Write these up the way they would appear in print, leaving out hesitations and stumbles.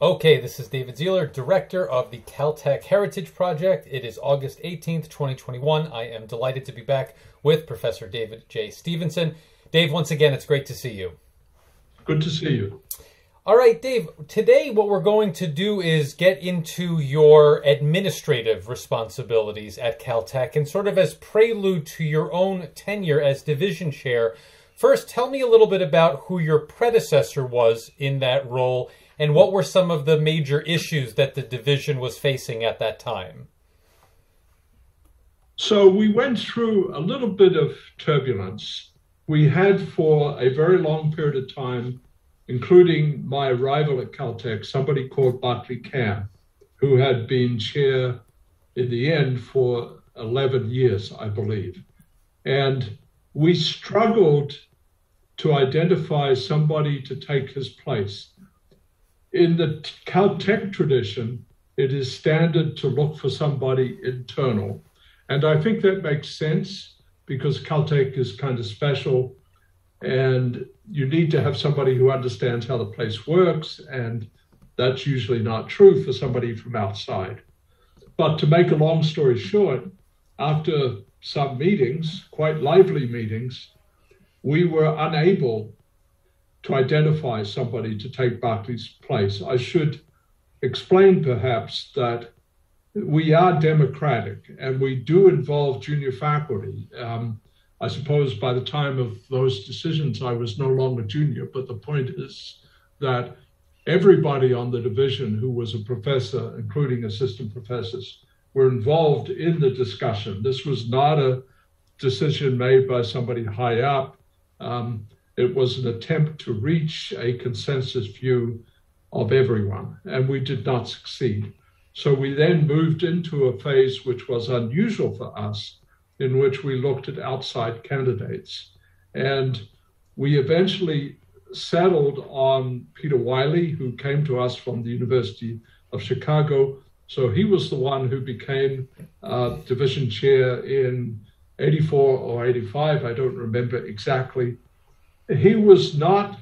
Okay, this is David Zierler, Director of the Caltech Heritage Project. It is August 18th, 2021. I am delighted to be back with Professor David J. Stevenson. Dave, once again, it's great to see you. Good to see you. All right, Dave, today what we're going to do is get into your administrative responsibilities at Caltech and sort of as prelude to your own tenure as division chair. First, tell me a little bit about who your predecessor was in that role and what were some of the major issues that the division was facing at that time. So we went through a little bit of turbulence. We had for a very long period of time, including my arrival at Caltech, somebody called Barclay Cam, who had been chair in the end for 11 years, I believe. And we struggled to identify somebody to take his place. In the Caltech tradition, it is standard to look for somebody internal. And I think that makes sense because Caltech is kind of special and you need to have somebody who understands how the place works, and that's usually not true for somebody from outside. But to make a long story short, after some meetings, quite lively meetings, we were unable to identify somebody to take Barclay's place. I should explain perhaps that we are democratic and we do involve junior faculty. I suppose by the time of those decisions, I was no longer junior, but the point is that everybody on the division who was a professor, including assistant professors, were involved in the discussion. This was not a decision made by somebody high up. It was an attempt to reach a consensus view of everyone, and we did not succeed. So we then moved into a phase which was unusual for us, in which we looked at outside candidates. And we eventually settled on Peter Wiley, who came to us from the University of Chicago. So he was the one who became division chair in 84 or 85, I don't remember exactly. He was not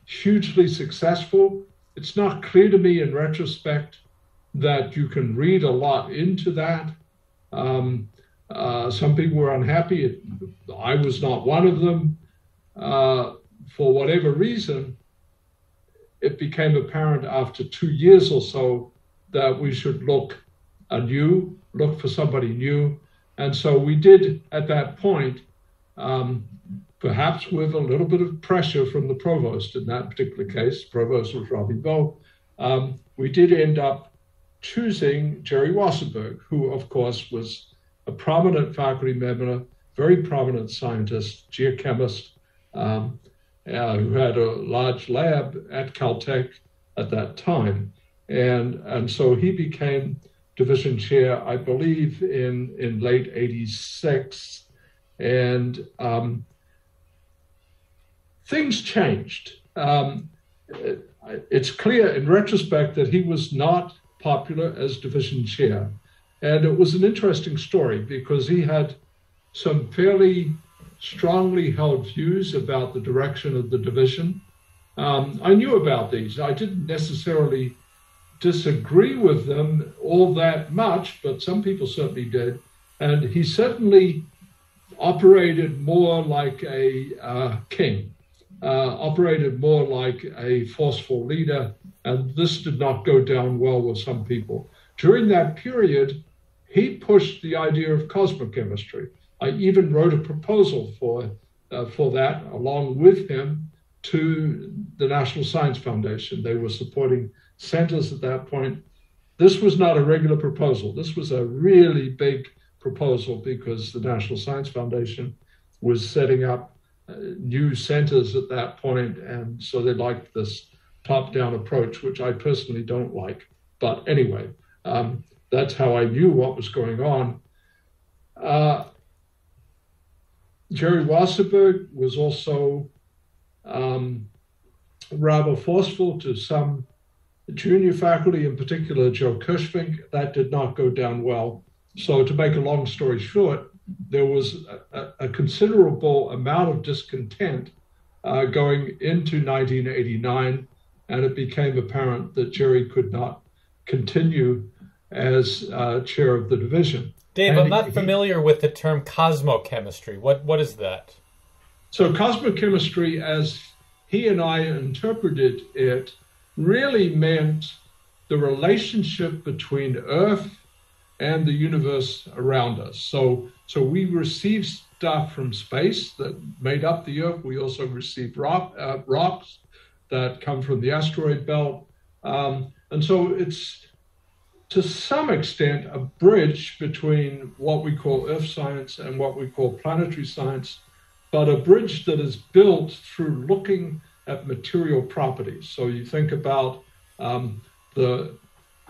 hugely successful. It's not clear to me in retrospect that you can read a lot into that. Some people were unhappy. I was not one of them. For whatever reason, it became apparent after 2 years or so that we should look for somebody new. And so we did at that point, perhaps with a little bit of pressure from the provost in that particular case. The provost was Robbie Bowe. We did end up choosing Jerry Wasserberg, who of course was a prominent faculty member, very prominent scientist, geochemist, who had a large lab at Caltech at that time. And so he became division chair, I believe, in late 86. And things changed. It's clear in retrospect that he was not popular as division chair. And it was an interesting story because he had some fairly strongly held views about the direction of the division. I knew about these. I didn't necessarily disagree with them all that much, but some people certainly did. And he certainly operated more like a king, operated more like a forceful leader. And this did not go down well with some people. During that period, he pushed the idea of cosmochemistry. I even wrote a proposal for that along with him to the National Science Foundation. They were supporting centers at that point. This was not a regular proposal. This was a really big proposal because the National Science Foundation was setting up new centers at that point. And so they liked this top-down approach, which I personally don't like. But anyway, that's how I knew what was going on. Jerry Wasserberg was also rather forceful to some junior faculty, in particular Joe Kirschvink. That did not go down well. So to make a long story short, there was a considerable amount of discontent going into 1989. and it became apparent that Jerry could not continue as chair of the division. Dave, I'm not familiar with the term cosmochemistry. What is that? So cosmochemistry, as he and I interpreted it, really meant the relationship between Earth and the universe around us. So we receive stuff from space that made up the Earth. We also receive rocks that come from the asteroid belt. And so it's, to some extent, a bridge between what we call Earth science and what we call planetary science, but a bridge that is built through looking at material properties. So you think about the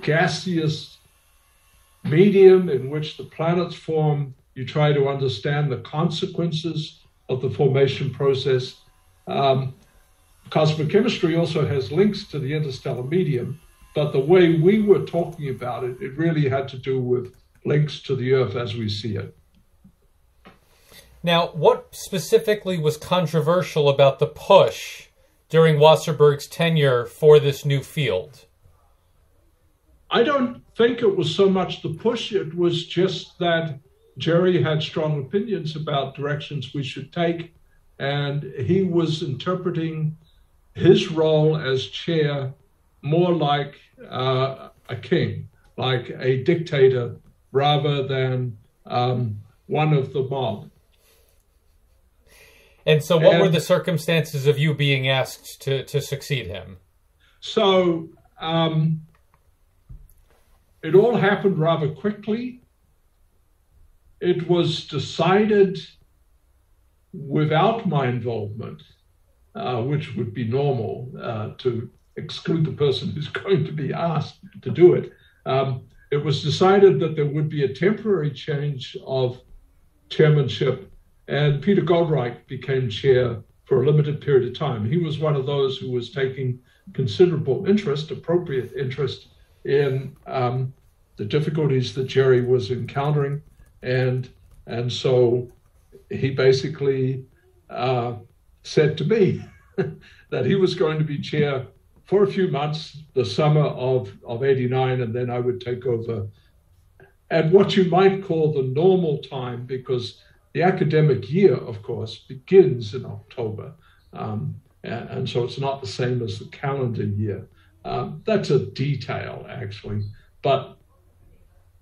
gaseous medium in which the planets form. You try to understand the consequences of the formation process. Cosmochemistry also has links to the interstellar medium, but the way we were talking about it, it really had to do with links to the Earth as we see it. Now, what specifically was controversial about the push during Wasserberg's tenure for this new field? I don't think it was so much the push. It was just that Jerry had strong opinions about directions we should take, and he was interpreting his role as chair more like a king, like a dictator, rather than one of the mob. And so what were the circumstances of you being asked to succeed him? So it all happened rather quickly. It was decided without my involvement, which would be normal to exclude the person who's going to be asked to do it. It was decided that there would be a temporary change of chairmanship, and Peter Goldreich became chair for a limited period of time. He was one of those who was taking considerable interest, appropriate interest, in the difficulties that Jerry was encountering. And so he basically said to me that he was going to be chair for a few months, the summer of 89, and then I would take over at what you might call the normal time, because the academic year, of course, begins in October. And so it's not the same as the calendar year. That's a detail, actually. But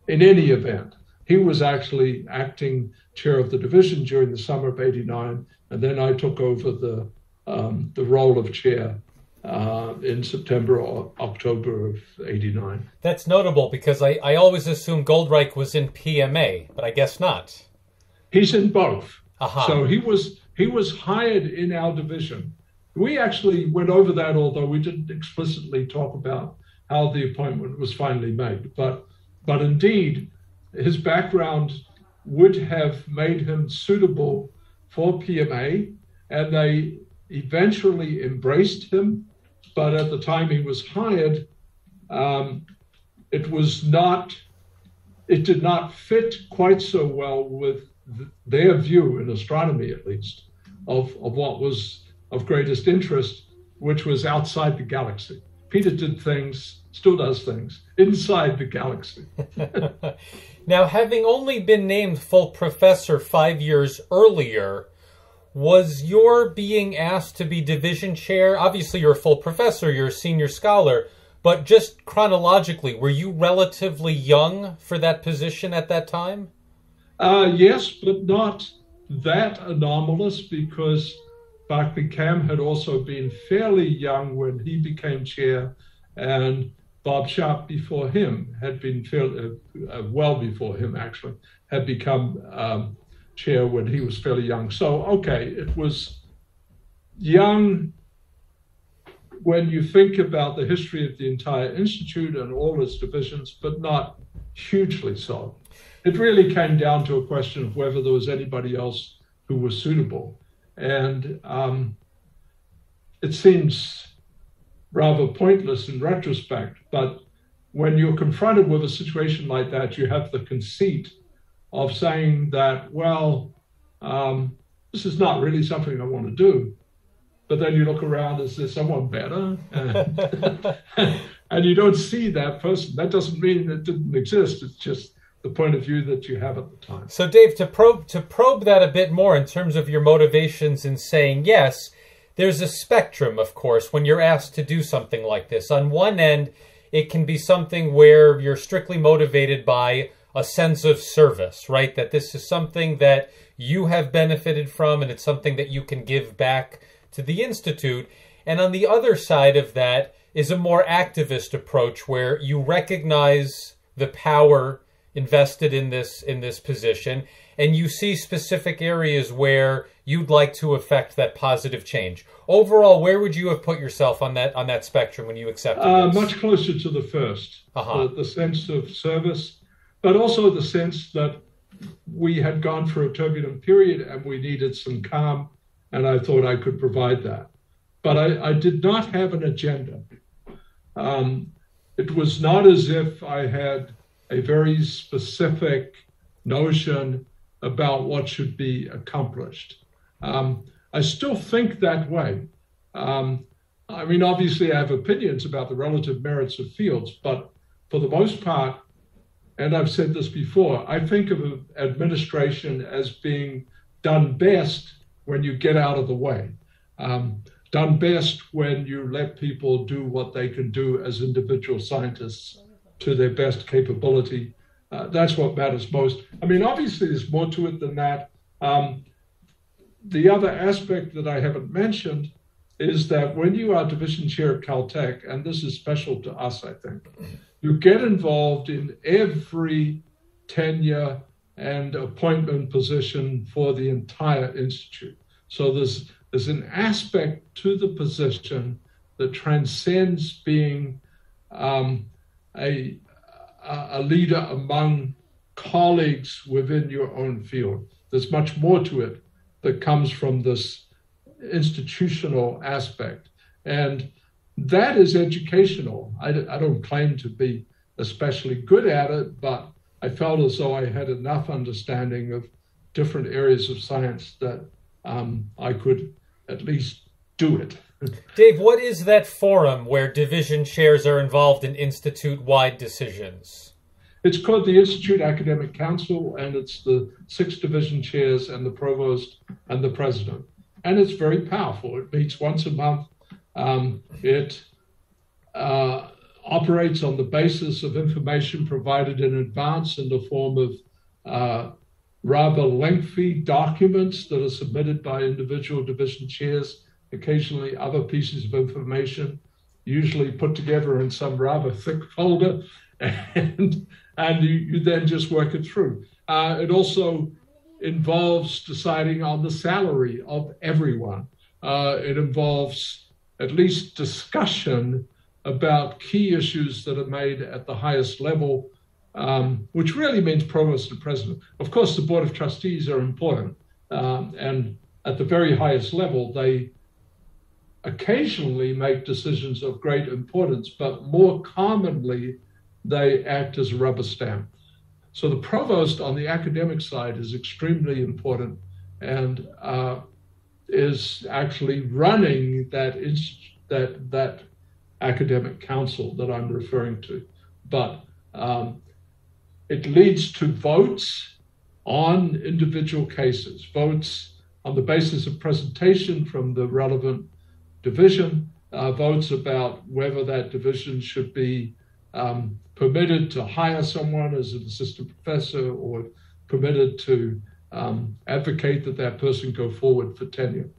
in any event, he was actually acting chair of the division during the summer of 89, and then I took over the role of chair in September or October of 89. That's notable because I always assumed Goldreich was in PMA, but I guess not. He's in both. Aha. So he was hired in our division. We actually went over that, although we didn't explicitly talk about how the appointment was finally made. But indeed, his background would have made him suitable for PMA, and they eventually embraced him. But at the time he was hired, it did not fit quite so well with their view, in astronomy at least, of what was of greatest interest, which was outside the galaxy. Peter did things, still does things, inside the galaxy. Now, having only been named full professor 5 years earlier, was your being asked to be division chair? Obviously, you're a full professor, you're a senior scholar, but just chronologically, were you relatively young for that position at that time? Yes, but not that anomalous, because Barclay Cam had also been fairly young when he became chair, and Bob Sharp before him had been well before him, actually, had become chair when he was fairly young. So, okay, it was young when you think about the history of the entire institute and all its divisions, but not hugely so. It really came down to a question of whether there was anybody else who was suitable. And it seems rather pointless in retrospect, but when you're confronted with a situation like that, you have the conceit of saying that, well, this is not really something I want to do. but then you look around, is there someone better? And you don't see that person. That doesn't mean it didn't exist. It's just the point of view that you have at the time. So Dave, to probe that a bit more in terms of your motivations in saying yes, there's a spectrum, of course, when you're asked to do something like this. On one end, it can be something where you're strictly motivated by a sense of service, right? That this is something that you have benefited from and it's something that you can give back to the Institute. And on the other side of that is a more activist approach where you recognize the power invested in this position, and you see specific areas where you'd like to affect that positive change. Overall, where would you have put yourself on that spectrum when you accepted this? Much closer to the first, the sense of service, but also the sense that we had gone through a turbulent period and we needed some calm, and I thought I could provide that. But I did not have an agenda. It was not as if I had a very specific notion about what should be accomplished. I still think that way. I mean, obviously I have opinions about the relative merits of fields, but for the most part, and I've said this before, I think of administration as being done best when you get out of the way. Done best when you let people do what they can do as individual scientists to their best capability. That's what matters most. I mean, obviously there's more to it than that. The other aspect that I haven't mentioned is that when you are division chair at Caltech, and this is special to us, I think, you get involved in every tenure and appointment position for the entire institute. So there's an aspect to the position that transcends being a leader among colleagues within your own field. There's much more to it that comes from this institutional aspect. And that is educational. I don't claim to be especially good at it, but I felt as though I had enough understanding of different areas of science that I could at least do it. Dave, what is that forum where division chairs are involved in institute-wide decisions? It's called the Institute Academic Council, and it's the 6 division chairs and the provost and the president. And it's very powerful. It meets once a month. It operates on the basis of information provided in advance in the form of rather lengthy documents that are submitted by individual division chairs, occasionally other pieces of information, usually put together in some rather thick folder, and you then just work it through. It also involves deciding on the salary of everyone. It involves at least discussion about key issues that are made at the highest level, which really means provost and president. Of course, the board of trustees are important, and at the very highest level, they occasionally make decisions of great importance, but more commonly, they act as a rubber stamp. So the provost on the academic side is extremely important and is actually running that academic council that I'm referring to. But it leads to votes on individual cases, votes on the basis of presentation from the relevant division, votes about whether that division should be permitted to hire someone as an assistant professor or permitted to advocate that that person go forward for tenure.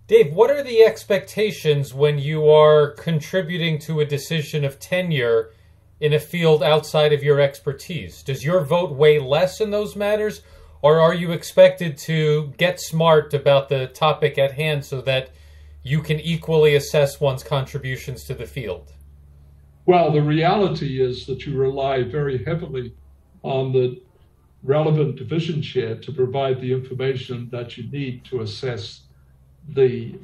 Dave, what are the expectations when you are contributing to a decision of tenure in a field outside of your expertise? Does your vote weigh less in those matters, or are you expected to get smart about the topic at hand so that you can equally assess one's contributions to the field? Well, the reality is that you rely very heavily on the relevant division chair to provide the information that you need to assess the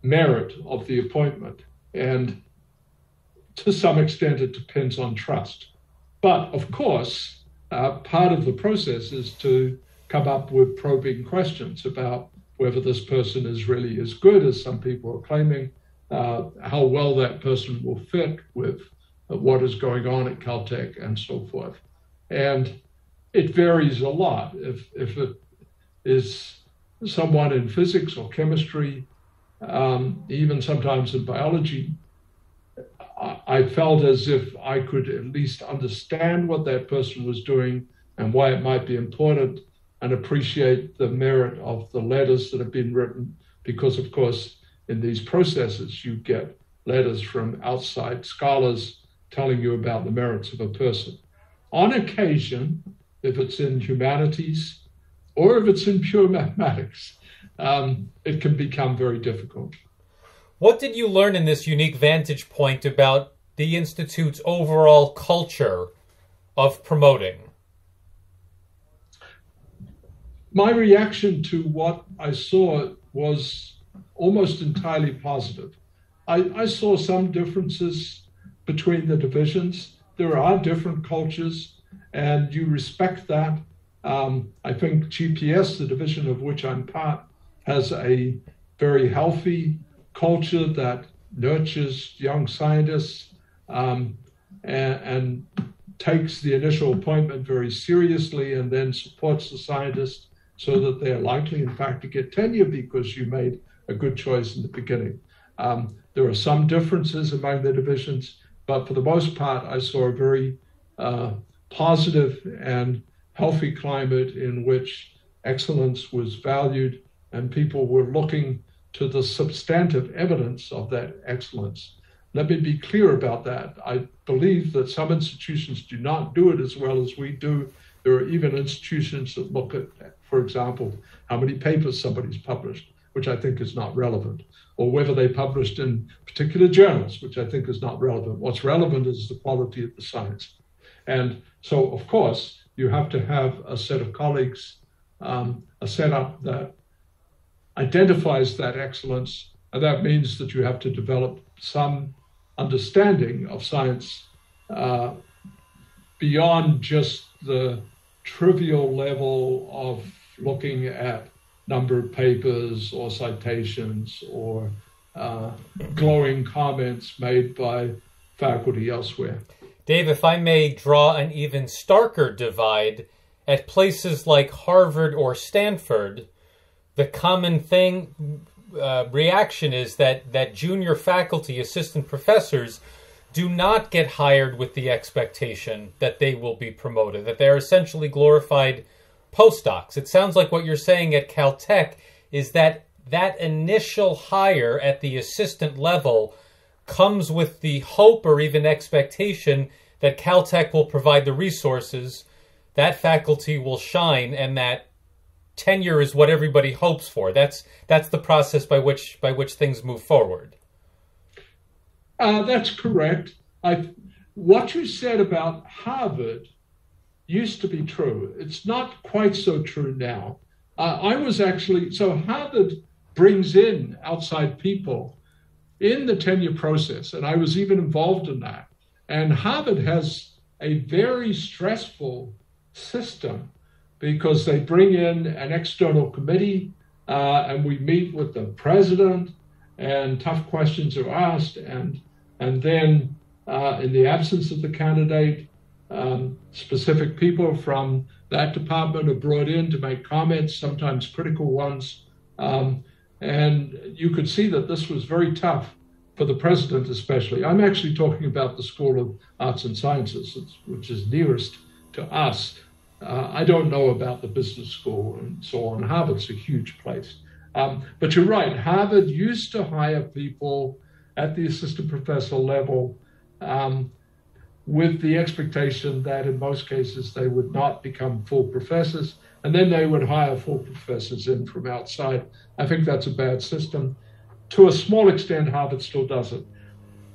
merit of the appointment. And to some extent, it depends on trust. But of course, part of the process is to come up with probing questions about whether this person is really as good as some people are claiming, how well that person will fit with what is going on at Caltech and so forth. And it varies a lot. If it is someone in physics or chemistry, even sometimes in biology, I felt as if I could at least understand what that person was doing and why it might be important, and appreciate the merit of the letters that have been written, because of course in these processes you get letters from outside scholars telling you about the merits of a person. On occasion, if it's in humanities or if it's in pure mathematics, it can become very difficult. What did you learn in this unique vantage point about the Institute's overall culture of promoting? My reaction to what I saw was almost entirely positive. I saw some differences between the divisions. There are different cultures, and you respect that. I think GPS, the division of which I'm part, has a very healthy culture that nurtures young scientists and takes the initial appointment very seriously, and then supports the scientists so that they're likely, in fact, to get tenure because you made a good choice in the beginning. There are some differences among the divisions, but for the most part, I saw a very positive and healthy climate in which excellence was valued and people were looking to the substantive evidence of that excellence. Let me be clear about that. I believe that some institutions do not do it as well as we do. There are even institutions that look at, for example, how many papers somebody's published, which I think is not relevant, or whether they published in particular journals, which I think is not relevant. What's relevant is the quality of the science. And so, of course, you have to have a set of colleagues, a setup that identifies that excellence, and that means that you have to develop some understanding of science beyond just the trivial level of looking at number of papers or citations or glowing comments made by faculty elsewhere. Dave, if I may draw an even starker divide, at places like Harvard or Stanford, the common reaction is that junior faculty, assistant professors, do not get hired with the expectation that they will be promoted, that they're essentially glorified postdocs. It sounds like what you're saying at Caltech is that initial hire at the assistant level comes with the hope or even expectation that Caltech will provide the resources, that faculty will shine, and that tenure is what everybody hopes for. That's the process by which things move forward. That's correct. What you said about Harvard used to be true. It's not quite so true now. So Harvard brings in outside people in the tenure process, and I was even involved in that. And Harvard has a very stressful system because they bring in an external committee and we meet with the president and tough questions are asked. And then in the absence of the candidate, specific people from that department are brought in to make comments, sometimes critical ones. And you could see that this was very tough for the president especially. I'm actually talking about the School of Arts and Sciences, which is nearest to us. I don't know about the business school and so on. Harvard's a huge place. But you're right, Harvard used to hire people at the assistant professor level with the expectation that in most cases they would not become full professors, and then they would hire full professors in from outside. I think that's a bad system. To a small extent, Harvard still does it.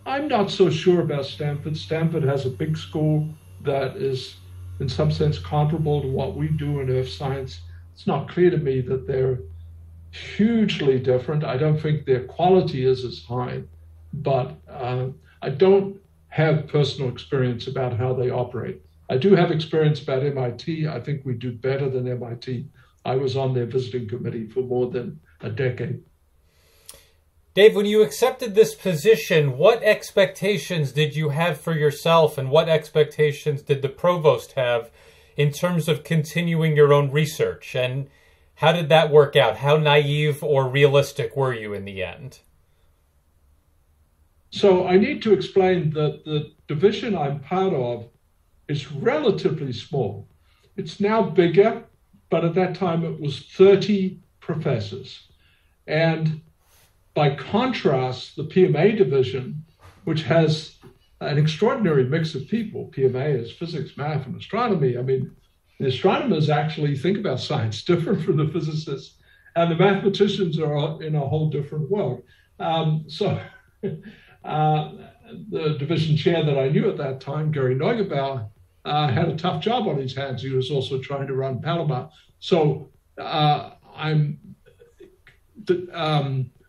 I'm not so sure about Stanford. Stanford has a big school that is, in some sense, comparable to what we do in earth science. It's not clear to me that they're hugely different. I don't think their quality is as high, but I don't have personal experience about how they operate. I do have experience about MIT. I think we do better than MIT. I was on their visiting committee for more than a decade. Dave, when you accepted this position, what expectations did you have for yourself, and what expectations did the provost have in terms of continuing your own research? And how did that work out? How naive or realistic were you in the end? So I need to explain that the division I'm part of is relatively small. It's now bigger, but at that time it was 30 professors. And by contrast, the PMA division, which has an extraordinary mix of people, PMA is physics, math, and astronomy. I mean, the astronomers actually think about science different from the physicists, and the mathematicians are in a whole different world. The division chair that I knew at that time, Gary Neugebauer, had a tough job on his hands. He was also trying to run Palomar. So I'm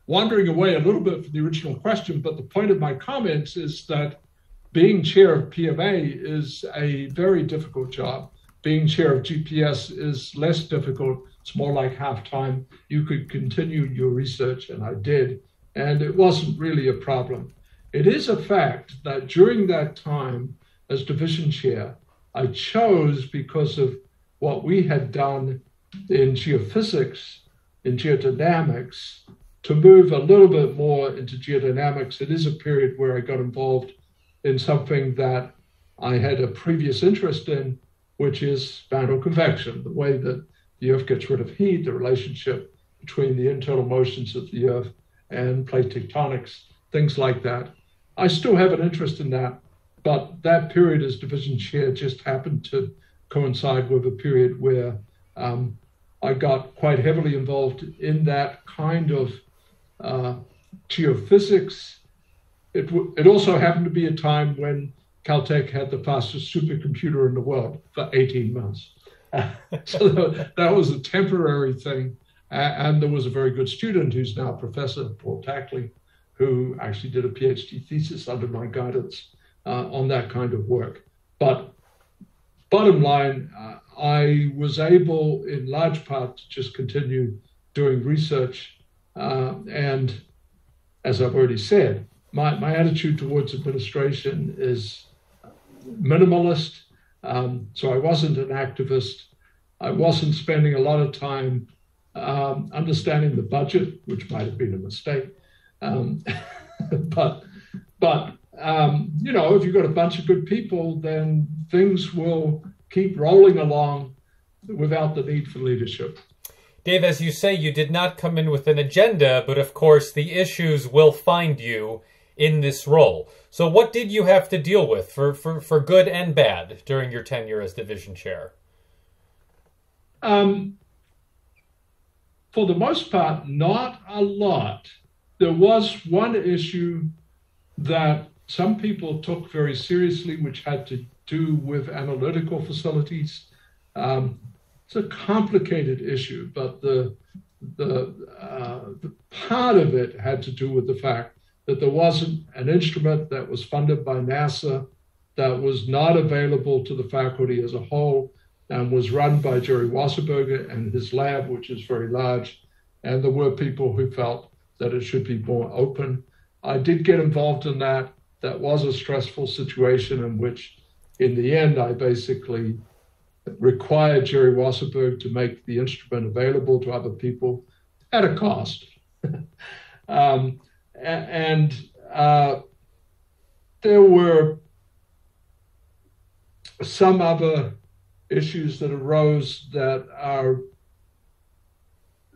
wandering away a little bit from the original question, but the point of my comments is that being chair of PMA is a very difficult job. Being chair of GPS is less difficult. It's more like half-time. You could continue your research, and I did, and it wasn't really a problem. It is a fact that during that time as division chair, I chose, because of what we had done in geophysics, in geodynamics, to move a little bit more into geodynamics. It is a period where I got involved in something that I had a previous interest in, which is mantle convection, the way that the Earth gets rid of heat, the relationship between the internal motions of the Earth and plate tectonics, things like that. I still have an interest in that, but that period as division chair just happened to coincide with a period where I got quite heavily involved in that kind of geophysics. It also happened to be a time when Caltech had the fastest supercomputer in the world for 18 months. So that was a temporary thing. And there was a very good student who's now a professor, Paul Tackley, who actually did a PhD thesis under my guidance on that kind of work. But bottom line, I was able in large part to just continue doing research. And as I've already said, my attitude towards administration is minimalist. So I wasn't an activist. I wasn't spending a lot of time understanding the budget, which might have been a mistake. But you know, if you've got a bunch of good people, then things will keep rolling along without the need for leadership. Dave, as you say, you did not come in with an agenda, but of course the issues will find you in this role. So what did you have to deal with for good and bad during your tenure as division chair? For the most part, not a lot. There was one issue that some people took very seriously, which had to do with analytical facilities. It's a complicated issue, but the part of it had to do with the fact that there wasn't an instrument that was funded by NASA that was not available to the faculty as a whole and was run by Jerry Wasserberger and his lab, which is very large. And there were people who felt that it should be more open. I did get involved in that. That was a stressful situation in which, in the end, I basically required Jerry Wasserberg to make the instrument available to other people at a cost. There were some other issues that arose that are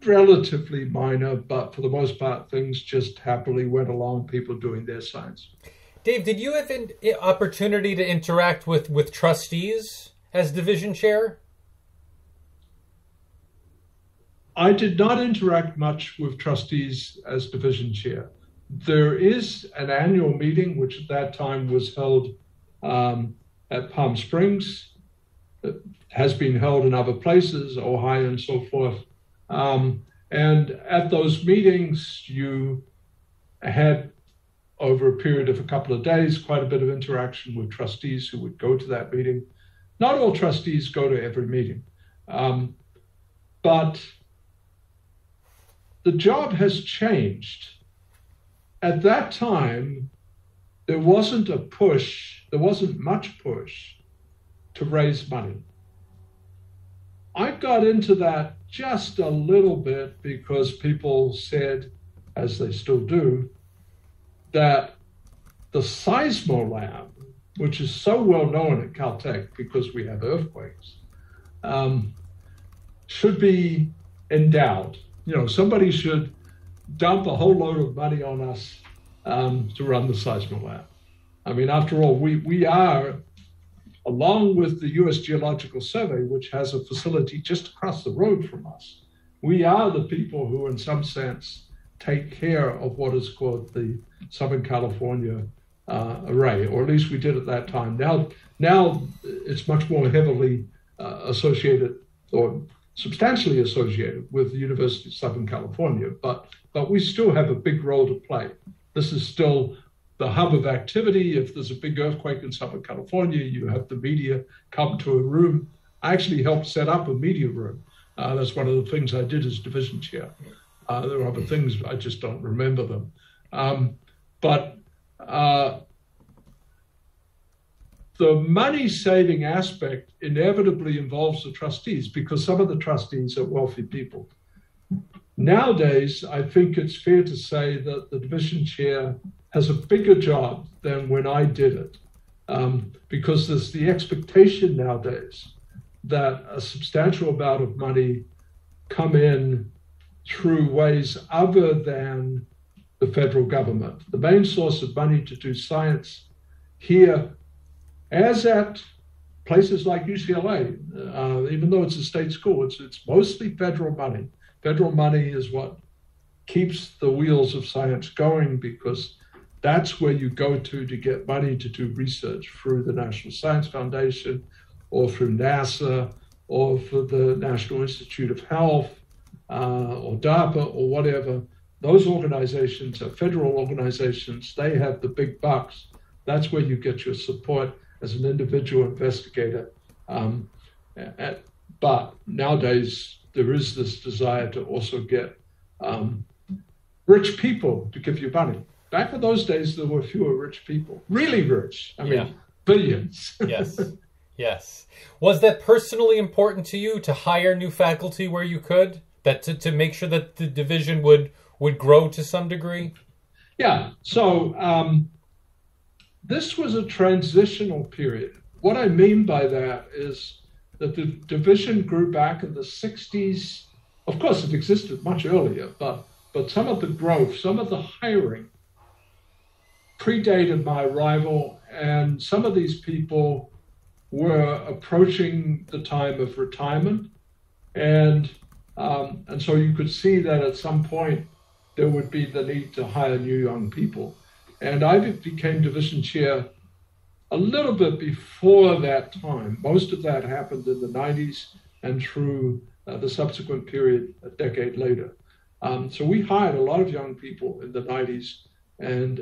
relatively minor, but for the most part, things just happily went along, people doing their science. Dave, did you have an opportunity to interact with trustees as division chair? I did not interact much with trustees as division chair. There is an annual meeting, which at that time was held at Palm Springs. It has been held in other places, Ohio and so forth. And at those meetings, you had, over a period of a couple of days, quite a bit of interaction with trustees who would go to that meeting. Not all trustees go to every meeting, but the job has changed. At that time, there wasn't much push to raise money. I got into that just a little bit because people said, as they still do, that the Seismolab, which is so well known at Caltech because we have earthquakes, should be endowed. Somebody should dump a whole load of money on us to run the Seismolab. I mean, after all, we are, along with the US Geological Survey, which has a facility just across the road from us, we are the people who, in some sense, take care of what is called the Southern California array, or at least we did at that time. Now it's much more heavily associated, or substantially associated, with the University of Southern California, but we still have a big role to play. This is still the hub of activity. If there's a big earthquake in Southern California, you have the media come to a room. I actually helped set up a media room. That's one of the things I did as division chair. There are other things, I just don't remember them. But the money-saving aspect inevitably involves the trustees, because some of the trustees are wealthy people. Nowadays, I think it's fair to say that the division chair has a bigger job than when I did it, because there's the expectation nowadays that a substantial amount of money come in through ways other than the federal government. The main source of money to do science here, as at places like UCLA, even though it's a state school, it's mostly federal money. Federal money is what keeps the wheels of science going, because that's where you go to get money to do research through the National Science Foundation, or through NASA, or for the National Institute of Health, or DARPA, or whatever. Those organizations are federal organizations. They have the big bucks. That's where you get your support as an individual investigator. But nowadays, there is this desire to also get rich people to give you money. Back in those days, there were fewer rich people, really rich. I mean, billions. Yes, yes. Was that personally important to you, to hire new faculty where you could, that to make sure that the division would grow to some degree? Yeah. So this was a transitional period. What I mean by that is that the division grew back in the 60s. Of course, it existed much earlier, but some of the growth, some of the hiring predated my arrival, and some of these people were approaching the time of retirement. And so you could see that at some point there would be the need to hire new young people. And I became division chair a little bit before that time. Most of that happened in the 90s and through the subsequent period a decade later. So we hired a lot of young people in the 90s and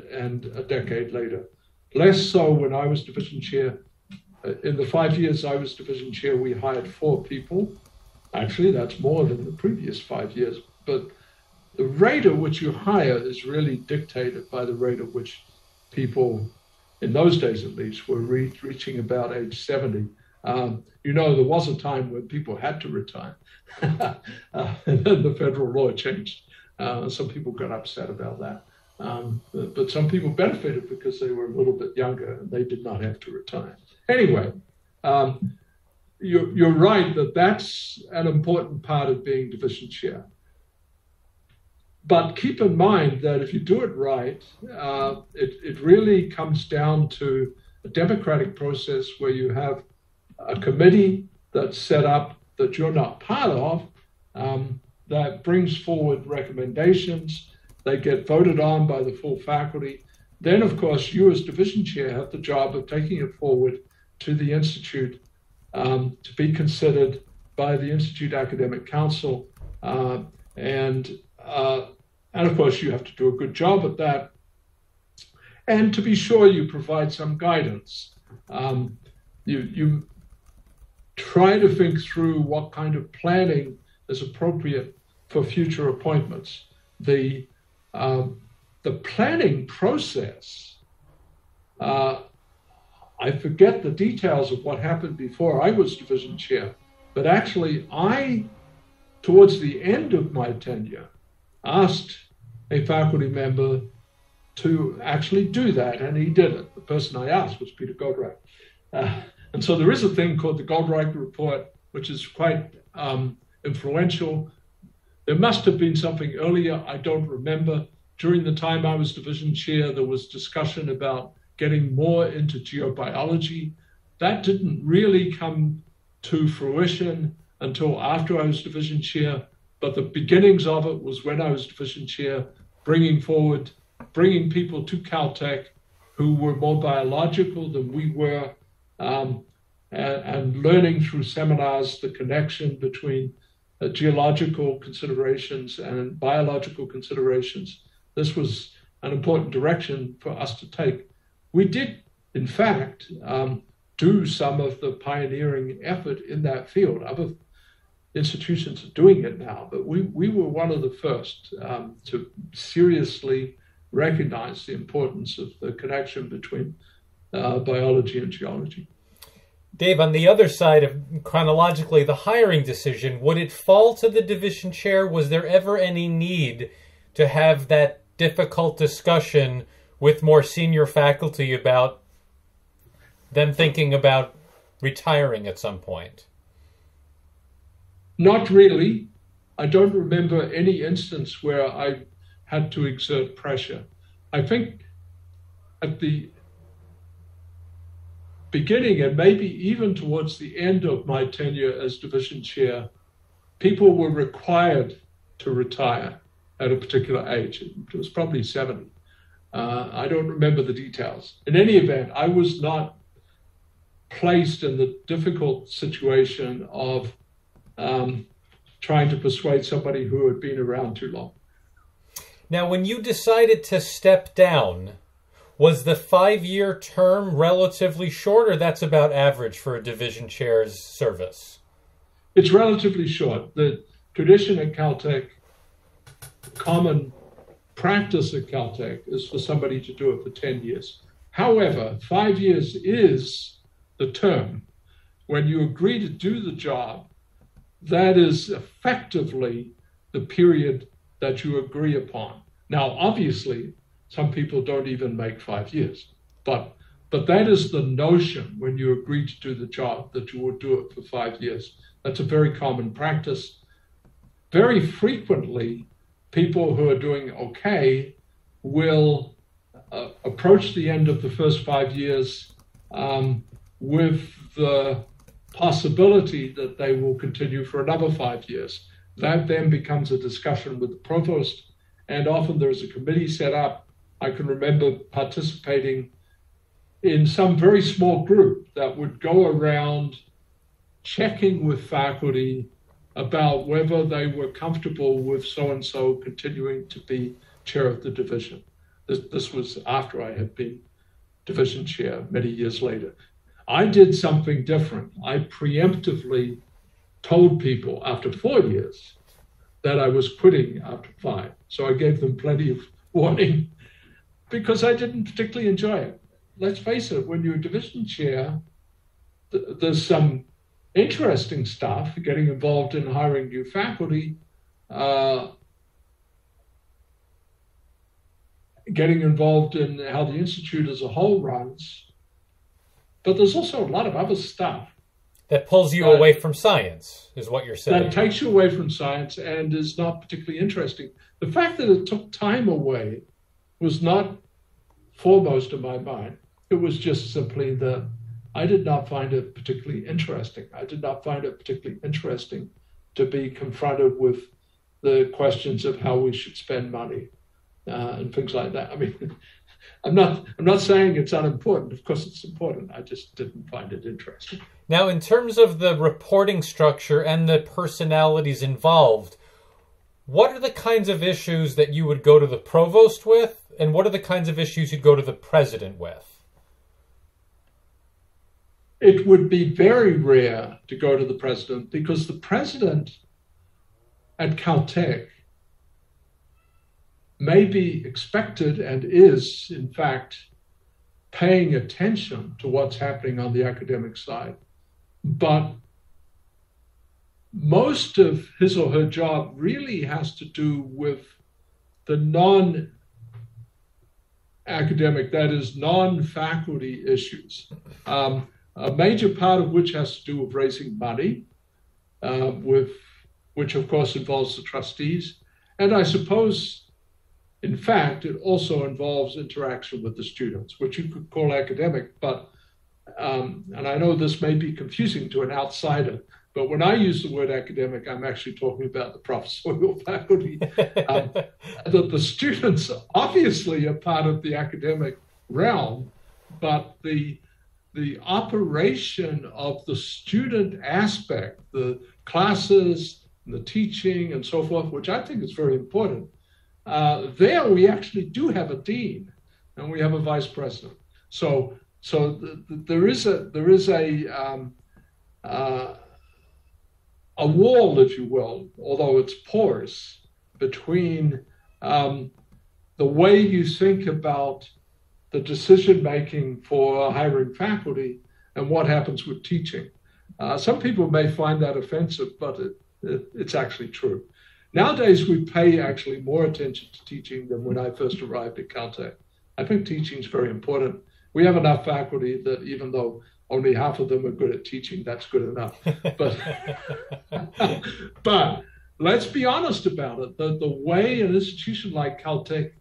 a decade later. Less so when I was division chair. In the 5 years I was division chair, we hired 4 people. Actually, that's more than the previous 5 years. But the rate at which you hire is really dictated by the rate at which people, in those days at least, were reaching about age 70. There was a time when people had to retire. And then the federal law changed. Some people got upset about that. But some people benefited because they were a little bit younger and they did not have to retire. Anyway, you're right that that's an important part of being division chair. But keep in mind that if you do it right, it really comes down to a democratic process where you have a committee that's set up that you're not part of, that brings forward recommendations. They get voted on by the full faculty. Then, of course, you as division chair have the job of taking it forward to the Institute to be considered by the Institute Academic Council. And of course, you have to do a good job at that. And to be sure, you provide some guidance. You try to think through what kind of planning is appropriate for future appointments. the planning process, I forget the details of what happened before I was division chair, but actually towards the end of my tenure, asked a faculty member to actually do that, and he did it. The person I asked was Peter Goldreich. And so there is a thing called the Goldreich Report, which is quite influential. There must have been something earlier, I don't remember. During the time I was division chair, there was discussion about getting more into geobiology. That didn't really come to fruition until after I was division chair, but the beginnings of it was when I was division chair, bringing people to Caltech who were more biological than we were, and learning through seminars the connection between geological considerations and biological considerations. This was an important direction for us to take. We did, in fact, do some of the pioneering effort in that field. Other institutions are doing it now, but we were one of the first to seriously recognize the importance of the connection between biology and geology. Dave, on the other side of chronologically the hiring decision, would it fall to the division chair? Was there ever any need to have that difficult discussion with more senior faculty about them thinking about retiring at some point? Not really. I don't remember any instance where I had to exert pressure. I think at the beginning, and maybe even towards the end of my tenure as division chair, people were required to retire at a particular age. It was probably 70. I don't remember the details. In any event, I was not placed in the difficult situation of trying to persuade somebody who had been around too long. Now, when you decided to step down, was the 5-year term relatively short, or that's about average for a division chair's service? It's relatively short. The tradition at Caltech, common practice at Caltech, is for somebody to do it for 10 years. However, 5 years is the term. When you agree to do the job, that is effectively the period that you agree upon. Now, obviously, some people don't even make 5 years, but that is the notion when you agree to do the job, that you would do it for 5 years. That's a very common practice. Very frequently, people who are doing okay will approach the end of the first 5 years with the possibility that they will continue for another 5 years. That then becomes a discussion with the provost, and often there's a committee set up. I can remember participating in some very small group that would go around checking with faculty about whether they were comfortable with so-and-so continuing to be chair of the division. This was after I had been division chair many years later. I did something different. I preemptively told people after 4 years that I was quitting after 5. So I gave them plenty of warning because I didn't particularly enjoy it. Let's face it, when you're division chair, there's some interesting stuff, getting involved in hiring new faculty, getting involved in how the institute as a whole runs. But there's also a lot of other stuff. That pulls you away from science, is what you're saying. That takes you away from science and is not particularly interesting. The fact that it took time away was not foremost in my mind. It was just simply that I did not find it particularly interesting. I did not find it particularly interesting to be confronted with the questions of how we should spend money and things like that. I mean, I'm not saying it's unimportant. Of course, it's important. I just didn't find it interesting. Now, in terms of the reporting structure and the personalities involved, what are the kinds of issues that you would go to the provost with, and what are the kinds of issues you'd go to the president with? It would be very rare to go to the president because the president at Caltech may be expected and is, in fact, paying attention to what's happening on the academic side. But most of his or her job really has to do with the non-academic, that is, non-faculty issues, a major part of which has to do with raising money, which of course involves the trustees. And I suppose, in fact, it also involves interaction with the students, which you could call academic, but, and I know this may be confusing to an outsider, but when I use the word academic, I'm actually talking about the professorial faculty. The students obviously are part of the academic realm, but the operation of the student aspect, the classes, the teaching, and so forth, which I think is very important, there we actually do have a dean and we have a vice president. So there is a wall, if you will, although it's porous, between the way you think about the decision-making for hiring faculty and what happens with teaching. Some people may find that offensive, but it's actually true. Nowadays, we pay actually more attention to teaching than when I first arrived at Caltech. I think teaching is very important. We have enough faculty that even though only half of them are good at teaching, that's good enough. But let's be honest about it. The way an institution like Caltech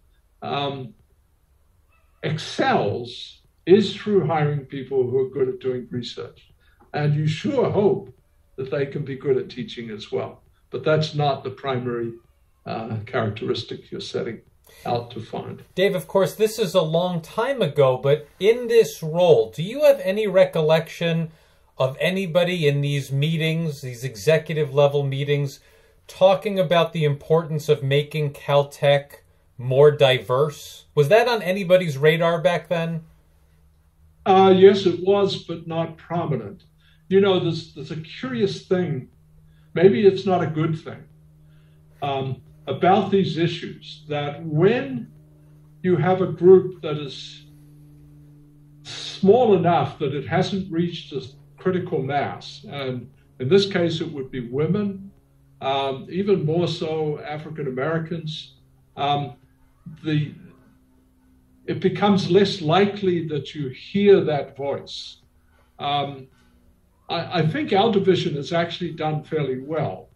excels is through hiring people who are good at doing research. And you sure hope that they can be good at teaching as well. But that's not the primary characteristic you're setting out to find. Dave, of course, this is a long time ago, but in this role, do you have any recollection of anybody in these meetings, these executive level meetings, talking about the importance of making Caltech more diverse? Was that on anybody's radar back then? Yes, it was, but not prominent. You know, there's a curious thing, maybe it's not a good thing, about these issues, that when you have a group that is small enough that it hasn't reached a critical mass, and in this case it would be women, even more so African Americans, it becomes less likely that you hear that voice. I think our division has actually done fairly well.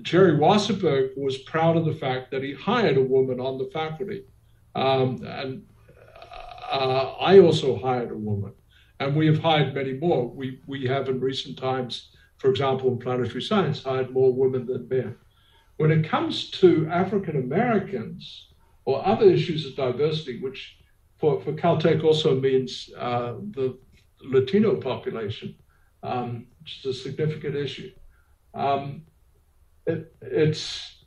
Jerry Wasserberg was proud of the fact that he hired a woman on the faculty. And I also hired a woman. And we have hired many more. We have in recent times, for example, in planetary science, hired more women than men. When it comes to African Americans or other issues of diversity, which for Caltech also means the Latino population, which is a significant issue. It's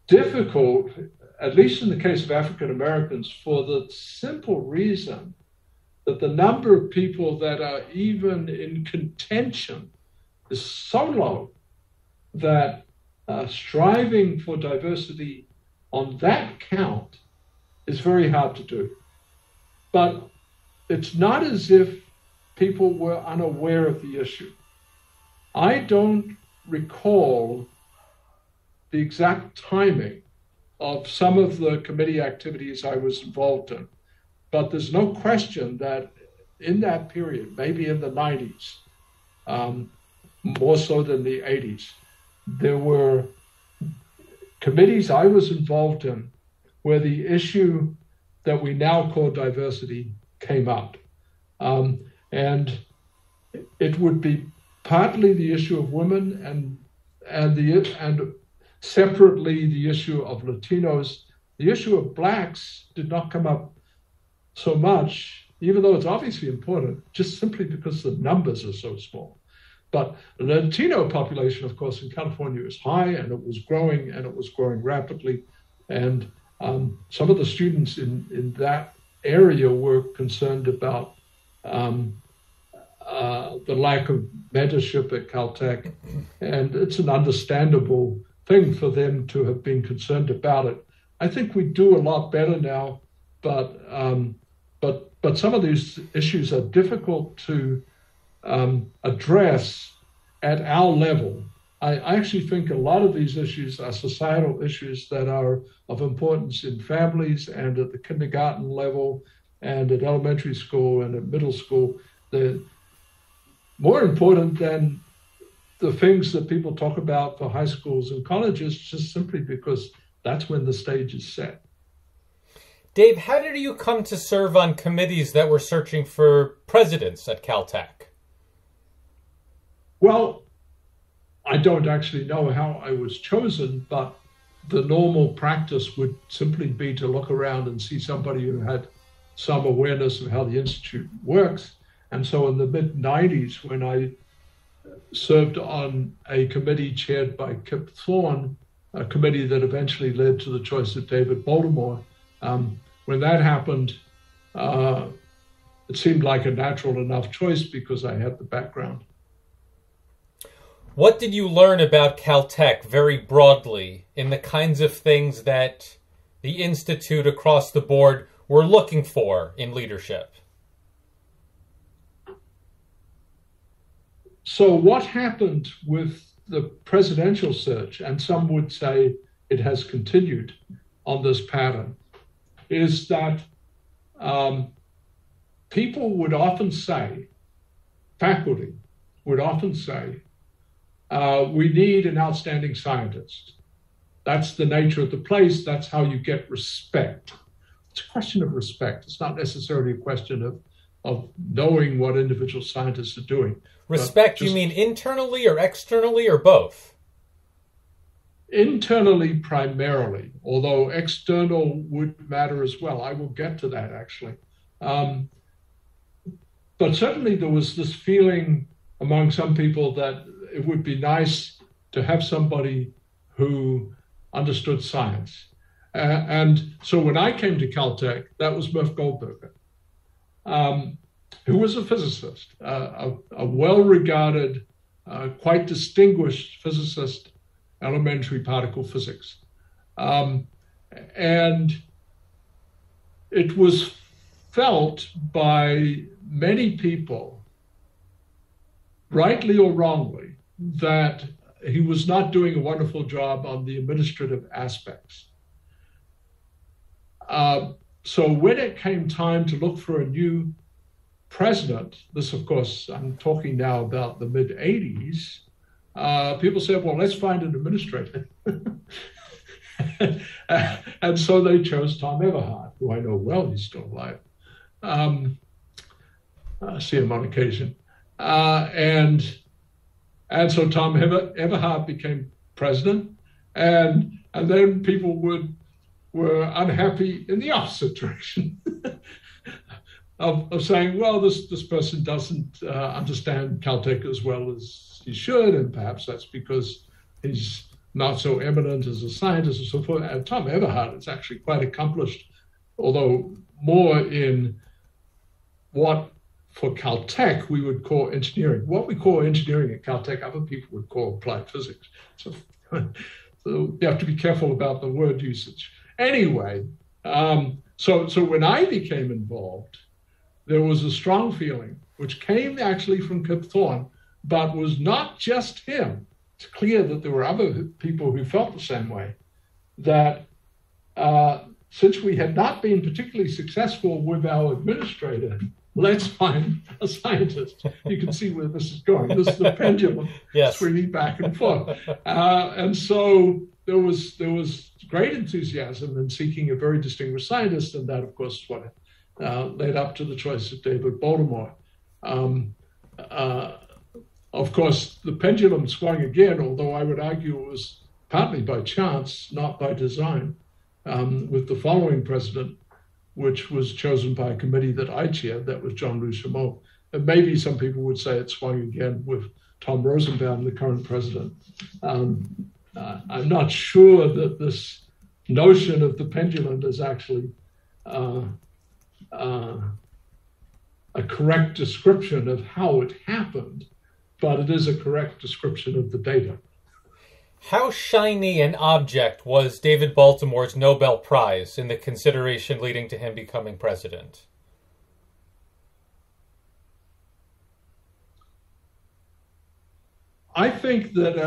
difficult, at least in the case of African Americans, for the simple reason that the number of people that are even in contention is so low that striving for diversity on that count is very hard to do. But it's not as if people were unaware of the issue. I don't recall the exact timing of some of the committee activities I was involved in, but there's no question that in that period, maybe in the 90s, more so than the 80s, there were committees I was involved in where the issue that we now call diversity came up. And it would be partly the issue of women and separately the issue of Latinos. The issue of blacks did not come up so much, even though it's obviously important, just simply because the numbers are so small. But the Latino population, of course, in California is high, and it was growing rapidly. And some of the students in that area were concerned about the lack of mentorship at Caltech. And it's an understandable thing for them to have been concerned about it. I think we do a lot better now, but some of these issues are difficult to address at our level. I actually think a lot of these issues are societal issues that are of importance in families and at the kindergarten level and at elementary school and at middle school. They're more important than the things that people talk about for high schools and colleges, just simply because that's when the stage is set. Dave, how did you come to serve on committees that were searching for presidents at Caltech? Well, I don't actually know how I was chosen, but the normal practice would simply be to look around and see somebody who had some awareness of how the Institute works. And so in the mid-90s, when I served on a committee chaired by Kip Thorne, a committee that eventually led to the choice of David Baltimore, when that happened, it seemed like a natural enough choice because I had the background. What did you learn about Caltech very broadly in the kinds of things that the Institute across the board were looking for in leadership? So what happened with the presidential search, and some would say it has continued on this pattern, is that people would often say, faculty would often say, we need an outstanding scientist. That's the nature of the place. That's how you get respect. It's a question of respect. It's not necessarily a question of knowing what individual scientists are doing. Respect, you mean internally or externally or both? Internally primarily, although external would matter as well. I will get to that, actually. But certainly there was this feeling among some people that it would be nice to have somebody who understood science. And so when I came to Caltech, that was Murph Goldberger, who was a physicist, a well-regarded, quite distinguished physicist, elementary particle physics. And it was felt by many people, rightly or wrongly, that he was not doing a wonderful job on the administrative aspects. So when it came time to look for a new president, this, of course, I'm talking now about the mid-'80s, people said, well, let's find an administrator. And so they chose Tom Everhart, who I know well, he's still alive. I see him on occasion. And so Tom Everhart became president, and then people were unhappy in the opposite direction of saying, well, this person doesn't understand Caltech as well as he should, and perhaps that's because he's not so eminent as a scientist and so forth. And Tom Everhart is actually quite accomplished, although more in what for Caltech we would call engineering. What we call engineering at Caltech, other people would call applied physics. So you have to be careful about the word usage. Anyway, so when I became involved, there was a strong feeling, which came actually from Kip Thorne, but was not just him. It's clear that there were other people who felt the same way, that since we had not been particularly successful with our administrator, let's find a scientist. You can see where this is going. This is the pendulum swinging back and forth. And so there was great enthusiasm in seeking a very distinguished scientist, and that, of course, is what led up to the choice of David Baltimore. Of course, the pendulum swung again, although I would argue it was partly by chance, not by design, with the following president, which was chosen by a committee that I chaired, that was John Louis-Chameau. And maybe some people would say it swung again with Tom Rosenbaum, the current president. I'm not sure that this notion of the pendulum is actually a correct description of how it happened, but it is a correct description of the data. How shiny an object was David Baltimore's Nobel Prize in the consideration leading to him becoming president? I think that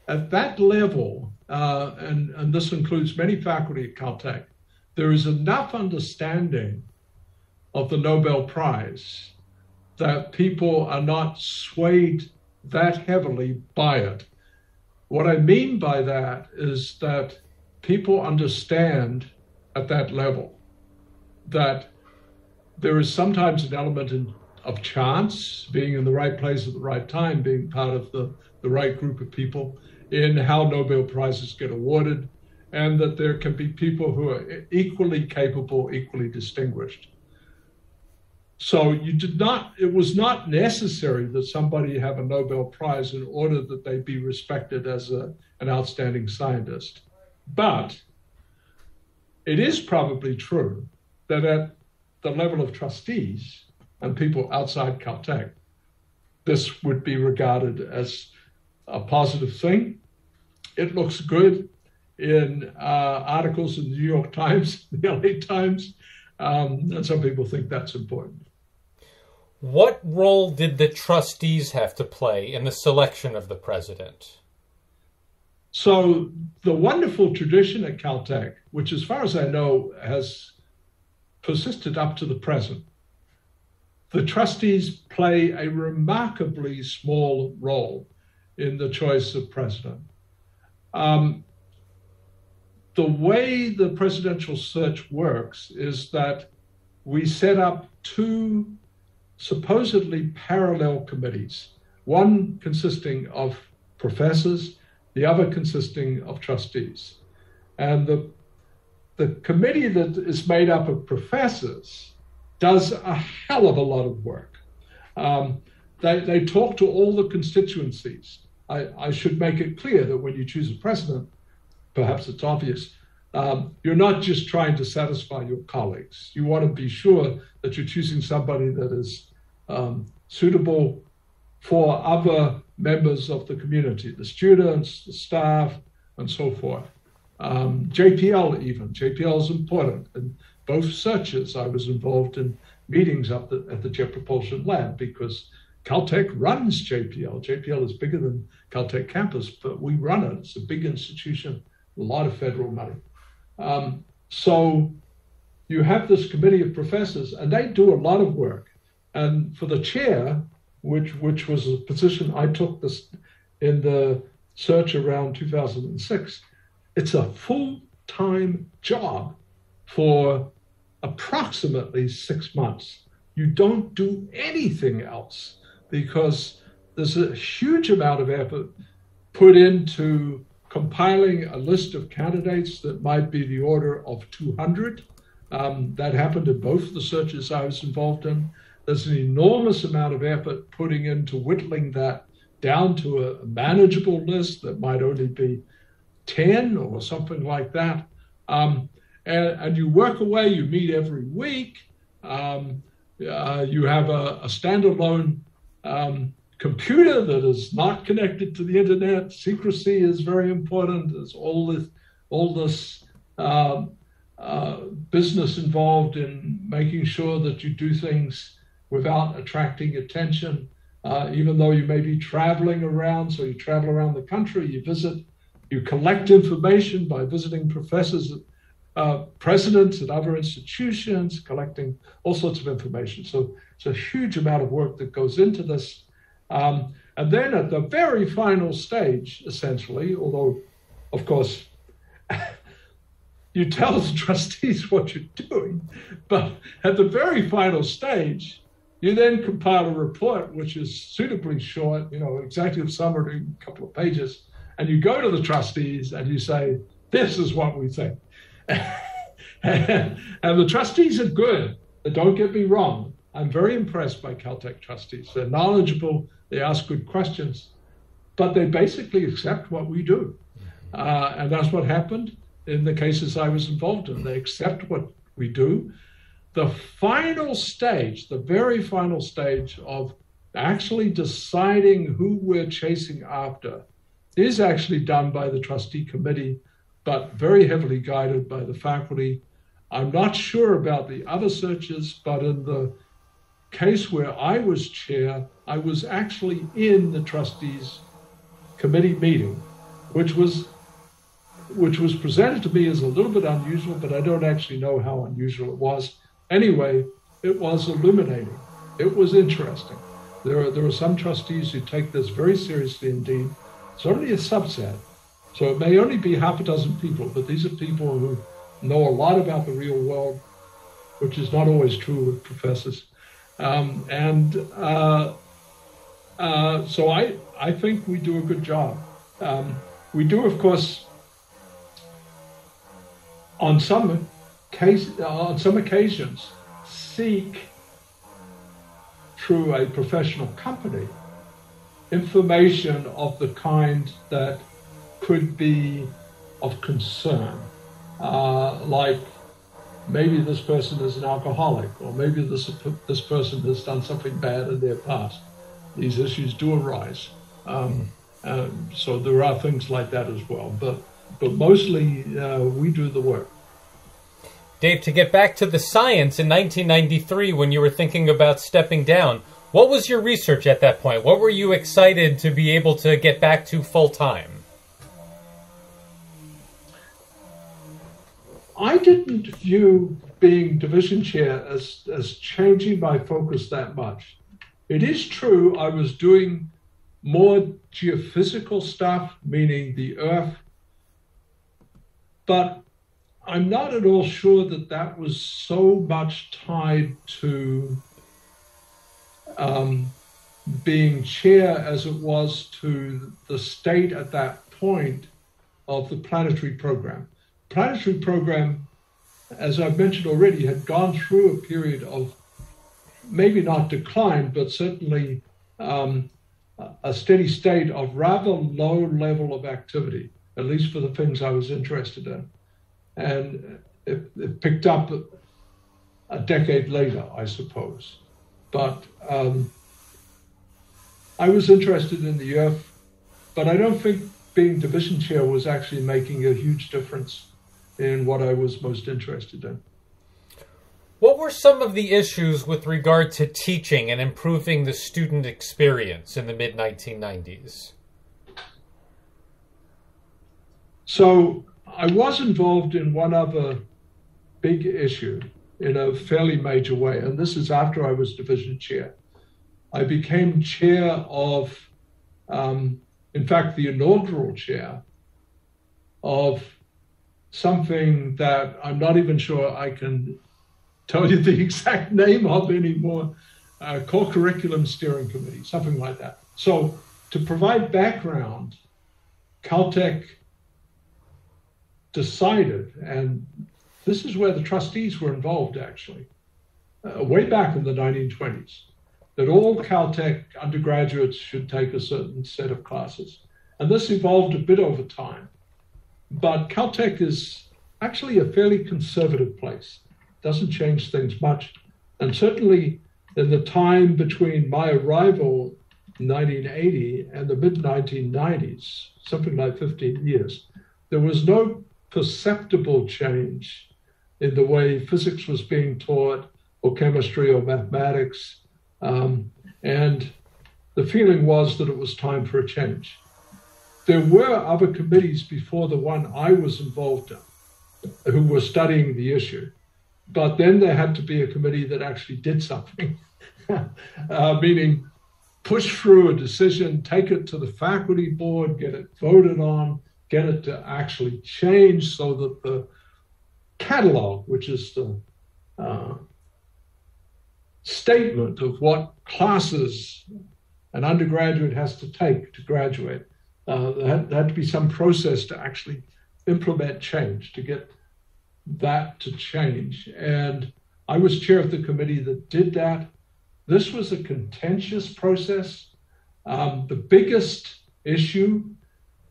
at that level, and this includes many faculty at Caltech, there is enough understanding of the Nobel Prize that people are not swayed that heavily by it. What I mean by that is that people understand at that level that there is sometimes an element of chance, being in the right place at the right time, being part of the right group of people, in how Nobel Prizes get awarded, and that there can be people who are equally capable, equally distinguished. So it was not necessary that somebody have a Nobel Prize in order that they be respected as an outstanding scientist. But it is probably true that at the level of trustees and people outside Caltech, this would be regarded as a positive thing. It looks good in articles in the New York Times, the LA Times, and some people think that's important. What role did the trustees have to play in the selection of the president? So the wonderful tradition at Caltech, which as far as I know has persisted up to the present, the trustees play a remarkably small role in the choice of president. The way the presidential search works is that we set up two supposedly parallel committees, one consisting of professors, the other consisting of trustees. And the committee that is made up of professors does a hell of a lot of work. They talk to all the constituencies. I should make it clear that when you choose a president, perhaps it's obvious, you're not just trying to satisfy your colleagues. You want to be sure that you're choosing somebody that is suitable for other members of the community, the students, the staff, and so forth. JPL even. JPL is important. In both searches, I was involved in meetings up at the Jet Propulsion Lab because Caltech runs JPL. JPL is bigger than Caltech campus, but we run it. It's a big institution, a lot of federal money. So you have this committee of professors, and they do a lot of work. And for the chair, which was a position I took this in the search around 2006, it's a full-time job for approximately 6 months. You don't do anything else because there's a huge amount of effort put into compiling a list of candidates that might be the order of 200. That happened in both the searches I was involved in. There's an enormous amount of effort putting into whittling that down to a manageable list that might only be 10 or something like that. And you work away, you meet every week. You have a standalone computer that is not connected to the internet. Secrecy is very important. There's all this business involved in making sure that you do things without attracting attention, even though you may be traveling around. So you travel around the country, you collect information by visiting professors, presidents at other institutions, collecting all sorts of information. So it's a huge amount of work that goes into this. And then at the very final stage, essentially, although, of course, you tell the trustees what you're doing, but at the very final stage, you then compile a report, which is suitably short, executive summary, a couple of pages, and you go to the trustees and you say, this is what we think. And the trustees are good. Don't get me wrong. I'm very impressed by Caltech trustees. They're knowledgeable, they ask good questions, but they basically accept what we do. And that's what happened in the cases I was involved in. They accept what we do. The final stage, the very final stage of actually deciding who we're chasing after is actually done by the trustee committee, but very heavily guided by the faculty. I'm not sure about the other searches, but in the case where I was chair, I was actually in the trustees committee meeting, which was presented to me as a little bit unusual, but I don't actually know how unusual it was. Anyway, it was illuminating. It was interesting. There are some trustees who take this very seriously indeed. It's only a subset. So it may only be half a dozen people, but these are people who know a lot about the real world, which is not always true with professors. So I think we do a good job. We do, of course, on some occasions, seek through a professional company information of the kind that could be of concern, like maybe this person is an alcoholic, or maybe this person has done something bad in their past. These issues do arise. So there are things like that as well. But mostly we do the work. Dave, to get back to the science, in 1993, when you were thinking about stepping down, what was your research at that point? What were you excited to be able to get back to full time? I didn't view being division chair as changing my focus that much. It is true I was doing more geophysical stuff, meaning the Earth, but I'm not at all sure that was so much tied to being chair as it was to the state at that point of the Planetary program. Planetary program, as I've mentioned already, had gone through a period of maybe not decline, but certainly a steady state of rather low level of activity, at least for the things I was interested in. And it picked up a decade later, I suppose. But I was interested in the Earth, but I don't think being division chair was actually making a huge difference in what I was most interested in. What were some of the issues with regard to teaching and improving the student experience in the mid-1990s? So I was involved in one other big issue in a fairly major way, and this is after I was division chair. I became chair of, in fact, the inaugural chair of something that I'm not even sure I can tell you the exact name of anymore, called Curriculum Steering Committee, something like that. So to provide background, Caltech decided, and this is where the trustees were involved actually, way back in the 1920s, that all Caltech undergraduates should take a certain set of classes. And this evolved a bit over time. But Caltech is actually a fairly conservative place. Doesn't change things much. And certainly in the time between my arrival in 1980 and the mid-1990s, something like 15 years, there was no perceptible change in the way physics was being taught, or chemistry, or mathematics. And the feeling was that it was time for a change. There were other committees before the one I was involved in who were studying the issue. But then there had to be a committee that actually did something, meaning push through a decision, take it to the faculty board, get it voted on, get it to actually change so that the catalog, which is the statement of what classes an undergraduate has to take to graduate, there had to be some process to actually implement change, to get that to change. And I was chair of the committee that did that. This was a contentious process. The biggest issue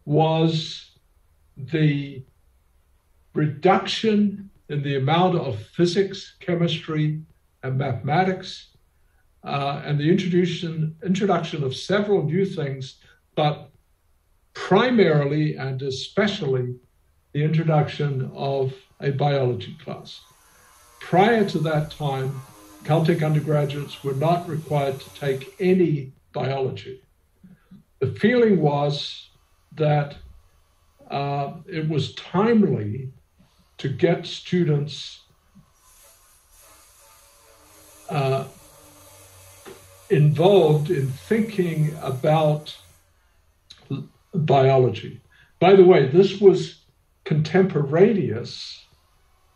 was the reduction in the amount of physics, chemistry, and mathematics, and the introduction of several new things, but primarily and especially the introduction of a biology class. Prior to that time, Caltech undergraduates were not required to take any biology. The feeling was that it was timely to get students involved in thinking about biology. By the way, this was contemporaneous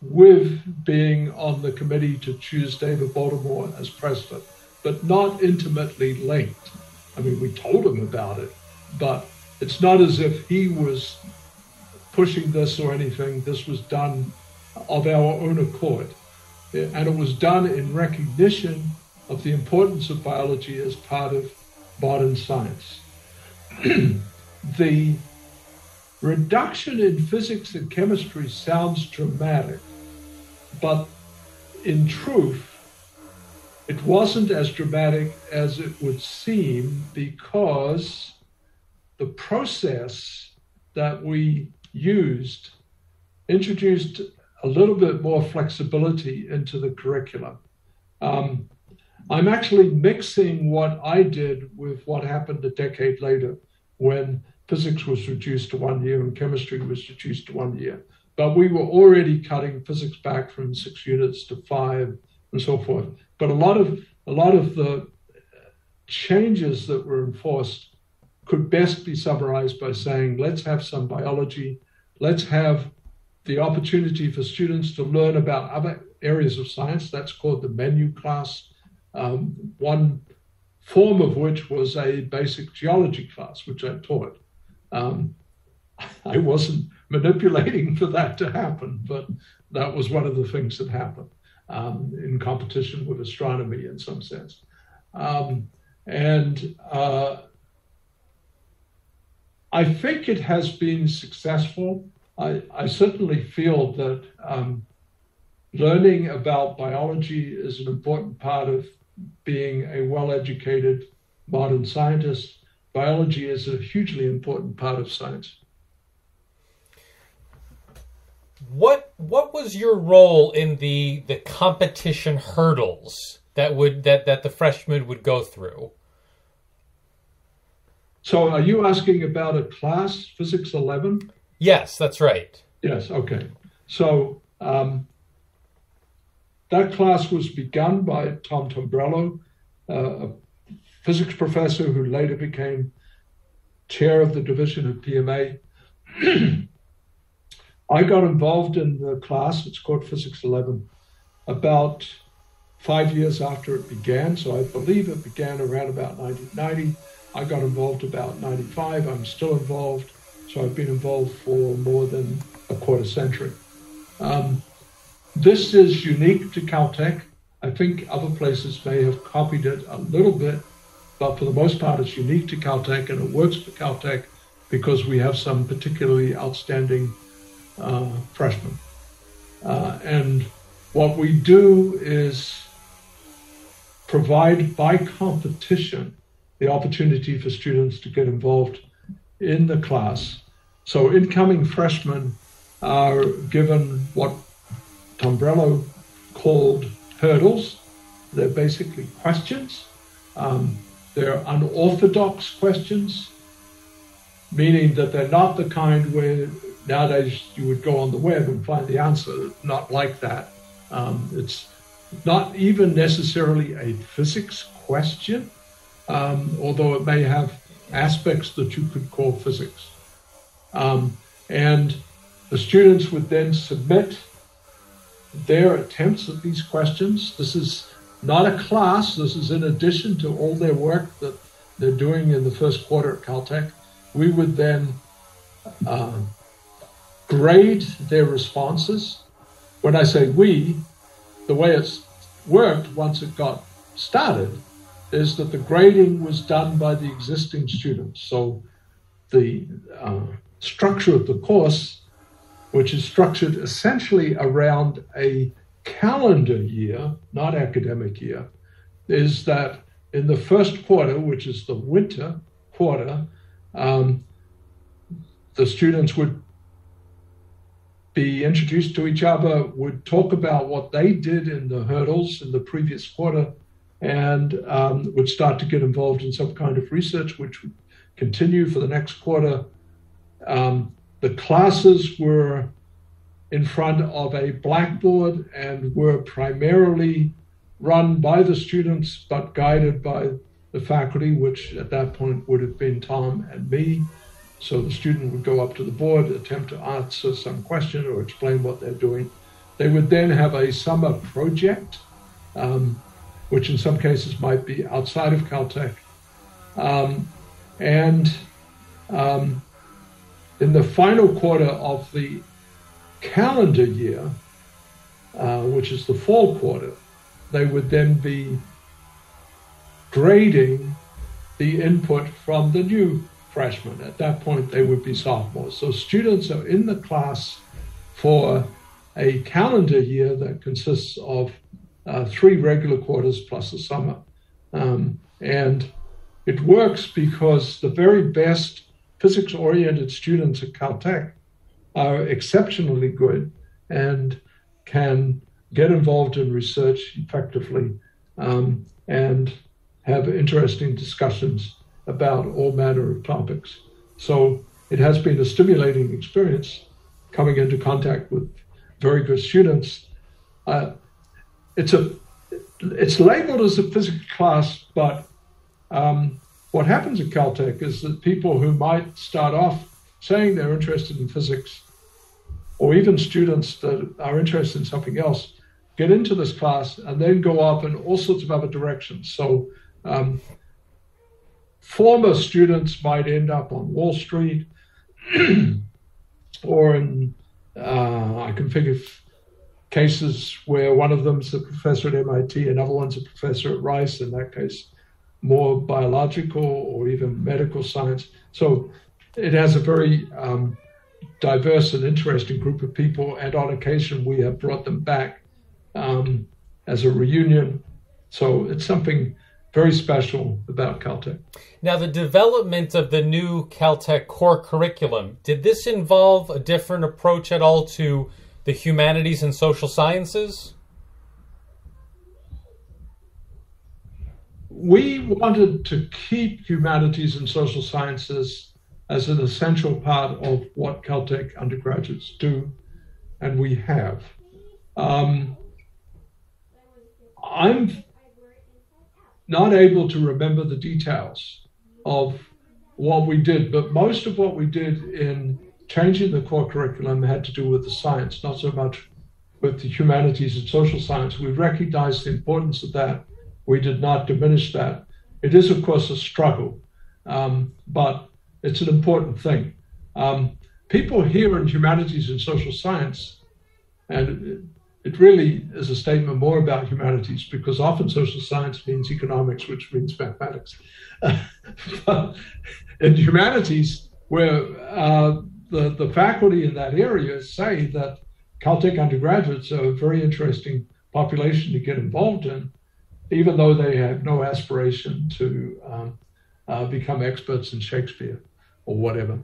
with being on the committee to choose David Baltimore as president, but not intimately linked. I mean, we told him about it, but it's not as if he was pushing this or anything. This was done of our own accord. And it was done in recognition of the importance of biology as part of modern science. The reduction in physics and chemistry sounds dramatic, but in truth, it wasn't as dramatic as it would seem, because the process that we used introduced a little bit more flexibility into the curriculum. I'm actually mixing what I did with what happened a decade later when physics was reduced to 1 year and chemistry was reduced to 1 year. But we were already cutting physics back from 6 units to 5 and so forth. But a lot of the changes that were enforced could best be summarized by saying, let's have some biology, let's have the opportunity for students to learn about other areas of science. That's called the menu class. One form of which was a basic geology class, which I taught. I wasn't manipulating for that to happen, but that was one of the things that happened in competition with astronomy in some sense. I think it has been successful. I certainly feel that learning about biology is an important part of being a well-educated modern scientist. Biology is a hugely important part of science. What was your role in the competition hurdles that the freshmen would go through? So are you asking about a class, Physics 11? Yes, that's right. Yes, okay. So that class was begun by Tom Tombrello, a physics professor who later became chair of the division of PMA. I got involved in the class, it's called Physics 11, about 5 years after it began. So I believe it began around about 1990. I got involved about 95. I'm still involved. So I've been involved for more than a quarter century. This is unique to Caltech. I think other places may have copied it a little bit, but for the most part, it's unique to Caltech, and it works for Caltech because we have some particularly outstanding freshmen. And what we do is provide by competition the opportunity for students to get involved in the class. So incoming freshmen are given what Tombrello called hurdles. They're basically questions. They're unorthodox questions, meaning that they're not the kind where nowadays you would go on the web and find the answer. Not like that. It's not even necessarily a physics question, although it may have aspects that you could call physics. And the students would then submit their attempts at these questions. This is not a class. This is in addition to all their work that they're doing in the first quarter at Caltech. We would then grade their responses. When I say we, the way it's worked once it got started is that the grading was done by the existing students. So the structure of the course, which is structured essentially around a calendar year, not academic year, is that in the first quarter, which is the winter quarter, the students would be introduced to each other, would talk about what they did in the hurdles in the previous quarter, and would start to get involved in some kind of research, which would continue for the next quarter. The classes were in front of a blackboard and were primarily run by the students, but guided by the faculty, which at that point would have been Tom and me. So the student would go up to the board, attempt to answer some question or explain what they're doing. They would then have a summer project, which in some cases might be outside of Caltech. In the final quarter of the calendar year, which is the fall quarter, they would then be grading the input from the new freshmen. At that point, they would be sophomores. So students are in the class for a calendar year that consists of 3 regular quarters plus the summer. And it works because the very best physics-oriented students at Caltech are exceptionally good and can get involved in research effectively and have interesting discussions about all manner of topics. So it has been a stimulating experience coming into contact with very good students. It's labeled as a physics class, but what happens at Caltech is that people who might start off saying they're interested in physics, or even students that are interested in something else, get into this class and then go off in all sorts of other directions. So former students might end up on Wall Street or in, I can think of cases where one of them is a professor at MIT, another one's a professor at Rice, in that case, more biological or even medical science. So it has a very diverse and interesting group of people, and on occasion we have brought them back as a reunion. So it's something very special about Caltech. Now, the development of the new Caltech core curriculum, did this involve a different approach at all to the humanities and social sciences? We wanted to keep humanities and social sciences as an essential part of what Caltech undergraduates do, and we have. I'm not able to remember the details of what we did, but most of what we did in changing the core curriculum had to do with the science, not so much with the humanities and social science. We recognized the importance of that. We did not diminish that. It is, of course, a struggle, but it's an important thing. People here in humanities and social science, and it really is a statement more about humanities, because often social science means economics, which means mathematics. But in humanities, where the faculty in that area say that Caltech undergraduates are a very interesting population to get involved in, even though they have no aspiration to become experts in Shakespeare or whatever.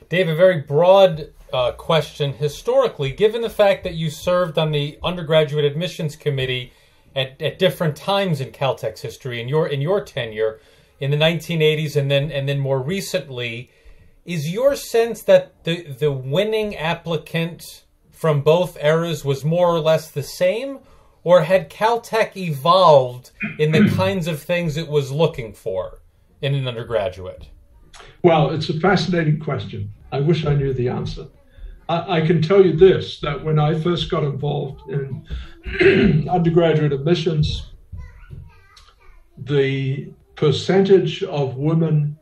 Dave, a very broad question. Historically, given the fact that you served on the undergraduate admissions committee at different times in Caltech's history, in your tenure, in the 1980s and then more recently, is your sense that the winning applicant from both eras was more or less the same? Or had Caltech evolved in the kinds of things it was looking for in an undergraduate? Well, it's a fascinating question. I wish I knew the answer. I can tell you this, that when I first got involved in undergraduate admissions, the percentage of women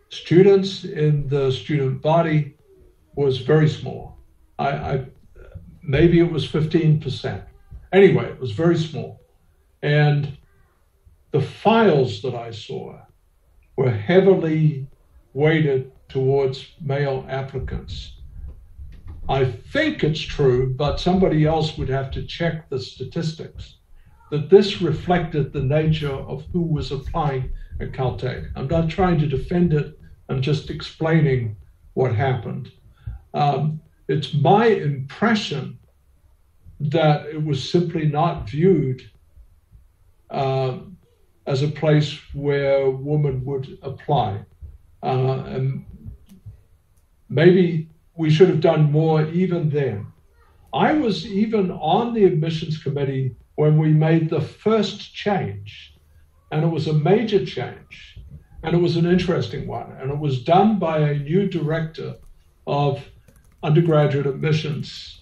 students in the student body was very small. Maybe it was 15%. Anyway, it was very small. And the files that I saw were heavily weighted towards male applicants. I think it's true, but somebody else would have to check the statistics, that this reflected the nature of who was applying at Caltech. I'm not trying to defend it, I'm just explaining what happened. It's my impression that it was simply not viewed as a place where women would apply. And maybe we should have done more even then. I was even on the admissions committee when we made the first change, and it was a major change, and it was an interesting one, and it was done by a new director of undergraduate admissions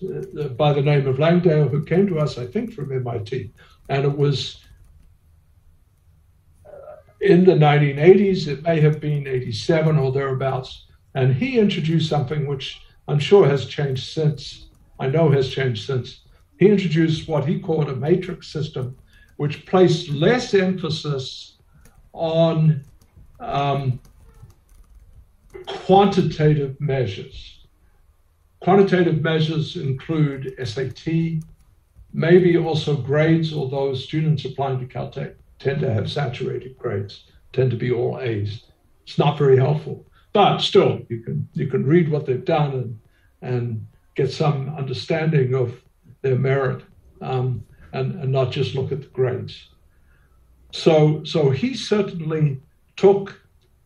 by the name of Langdale, who came to us, I think, from MIT, and it was in the 1980s. It may have been 87 or thereabouts, and he introduced something which I'm sure has changed since. I know has changed since. He introduced what he called a matrix system, which placed less emphasis on quantitative measures. Quantitative measures include SAT, maybe also grades, although students applying to Caltech tend to have saturated grades, tend to be all A's. It's not very helpful, but still, you can read what they've done and get some understanding of their merit, and not just look at the grades. So he certainly took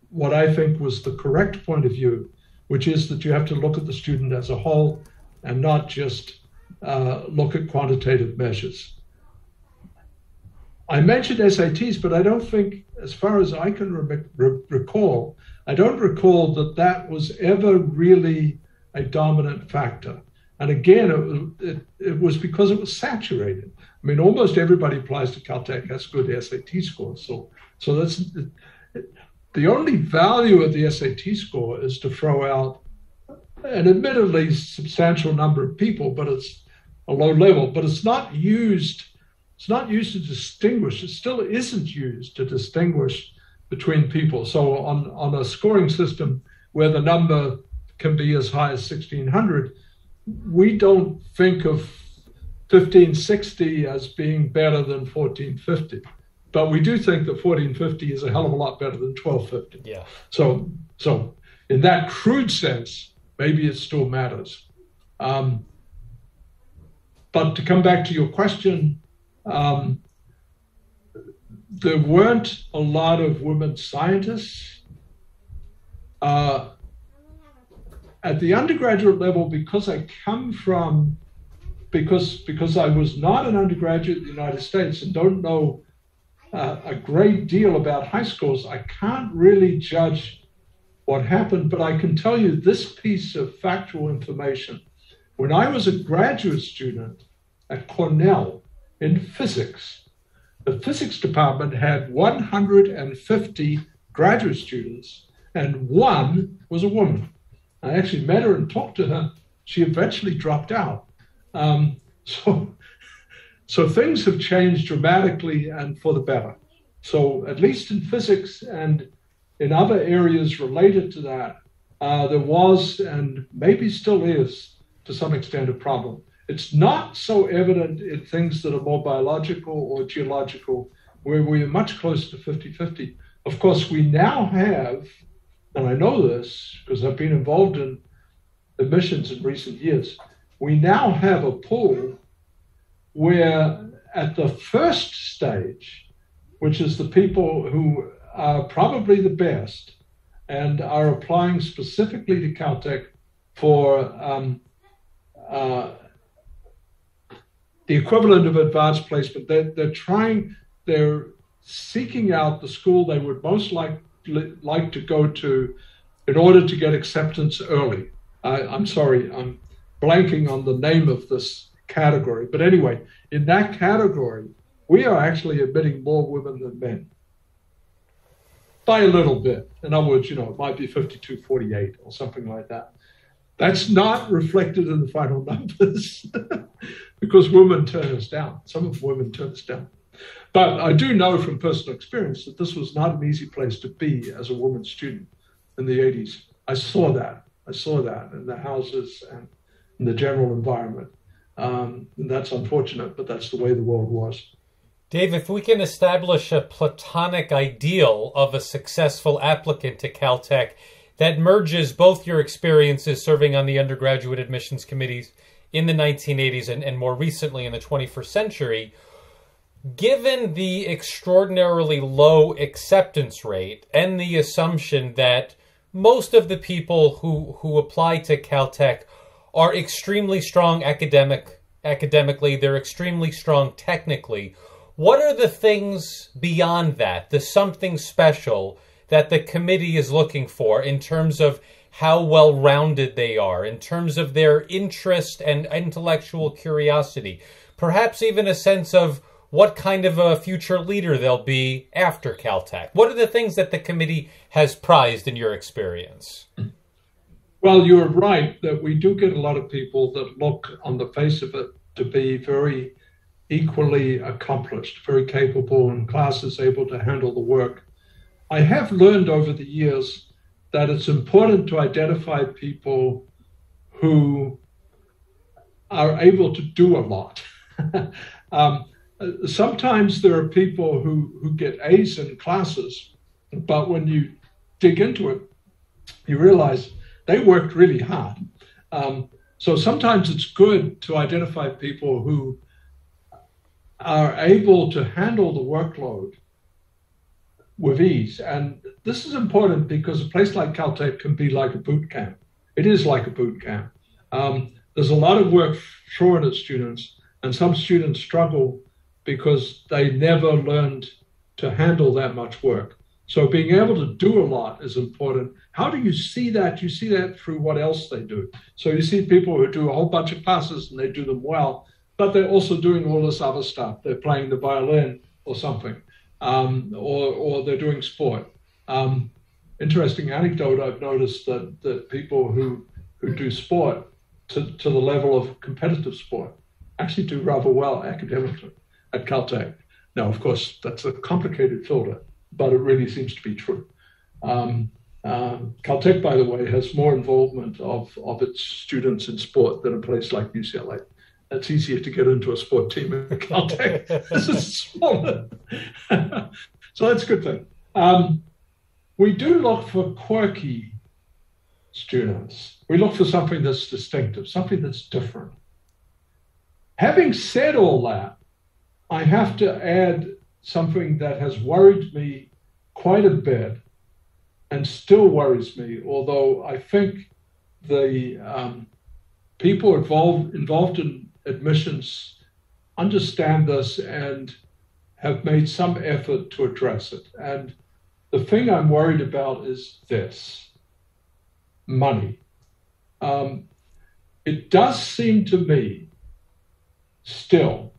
what I think was the correct point of view, which is that you have to look at the student as a whole and not just look at quantitative measures. I mentioned SATs, but I don't think, as far as I can recall, I don't recall that that was ever really a dominant factor. And again, it was because it was saturated. I mean, almost everybody applies to Caltech has good SAT scores. So that's the only value of the SAT score is to throw out an admittedly substantial number of people, but it's a low level. But it's not used. It's not used to distinguish. It still isn't used to distinguish between people. So on a scoring system where the number can be as high as 1,600, we don't think of 1560 as being better than 1450, but we do think that 1450 is a hell of a lot better than 1250. Yeah. So in that crude sense, maybe it still matters. But to come back to your question, there weren't a lot of women scientists. At the undergraduate level, because I was not an undergraduate in the United States and don't know a great deal about high schools, I can't really judge what happened, but I can tell you this piece of factual information. When I was a graduate student at Cornell in physics, the physics department had 150 graduate students, and one was a woman. I actually met her and talked to her. She eventually dropped out. So things have changed dramatically and for the better. So at least in physics and in other areas related to that, there was and maybe still is to some extent a problem. It's not so evident in things that are more biological or geological, where we are much closer to 50-50. Of course, we now have, and I know this because I've been involved in admissions in recent years, we now have a pool where at the first stage, which is the people who are probably the best and are applying specifically to Caltech for the equivalent of advanced placement, they're seeking out the school they would most like to go to in order to get acceptance early. I'm sorry, I'm blanking on the name of this category. But anyway, in that category, we are actually admitting more women than men. By a little bit. In other words, it might be 52-48 or something like that. That's not reflected in the final numbers because women turn us down. Some of women turn us down. But I do know from personal experience that this was not an easy place to be as a woman student in the 80s. I saw that in the houses and in the general environment. And that's unfortunate, but that's the way the world was. Dave, if we can establish a platonic ideal of a successful applicant to Caltech, that merges both your experiences serving on the undergraduate admissions committees in the 1980s and more recently in the 21st century. Given the extraordinarily low acceptance rate and the assumption that most of the people who apply to Caltech are extremely strong academically, they're extremely strong technically, what are the things beyond that, the something special that the committee is looking for in terms of how well-rounded they are, in terms of their interest and intellectual curiosity, perhaps even a sense of what kind of a future leader they'll be after Caltech? What are the things that the committee has prized in your experience? Well, you're right that we do get a lot of people that look on the face of it to be very equally accomplished, very capable, and classes able to handle the work. I have learned over the years that it's important to identify people who are able to do a lot. Sometimes there are people who get A's in classes, but when you dig into it, you realize they worked really hard. So sometimes it's good to identify people who are able to handle the workload with ease. And this is important because a place like Caltech can be like a boot camp. It is like a boot camp. There's a lot of work thrown at students, and some students struggle because they never learned to handle that much work. So being able to do a lot is important. How do you see that? You see that through what else they do. So you see people who do a whole bunch of classes and they do them well, but they're also doing all this other stuff. They're playing the violin or something, or they're doing sport. Interesting anecdote, I've noticed that people who do sport to the level of competitive sport actually do rather well academically at Caltech. Now, of course, that's a complicated filter, but it really seems to be true. Caltech, by the way, has more involvement of its students in sport than a place like UCLA. It's easier to get into a sport team at Caltech. This is smaller. So that's a good thing. We do look for quirky students. We look for something that's distinctive, something that's different. Having said all that, I have to add something that has worried me quite a bit and still worries me, although I think the people involved in admissions understand this and have made some effort to address it. And the thing I'm worried about is this: money. It does seem to me still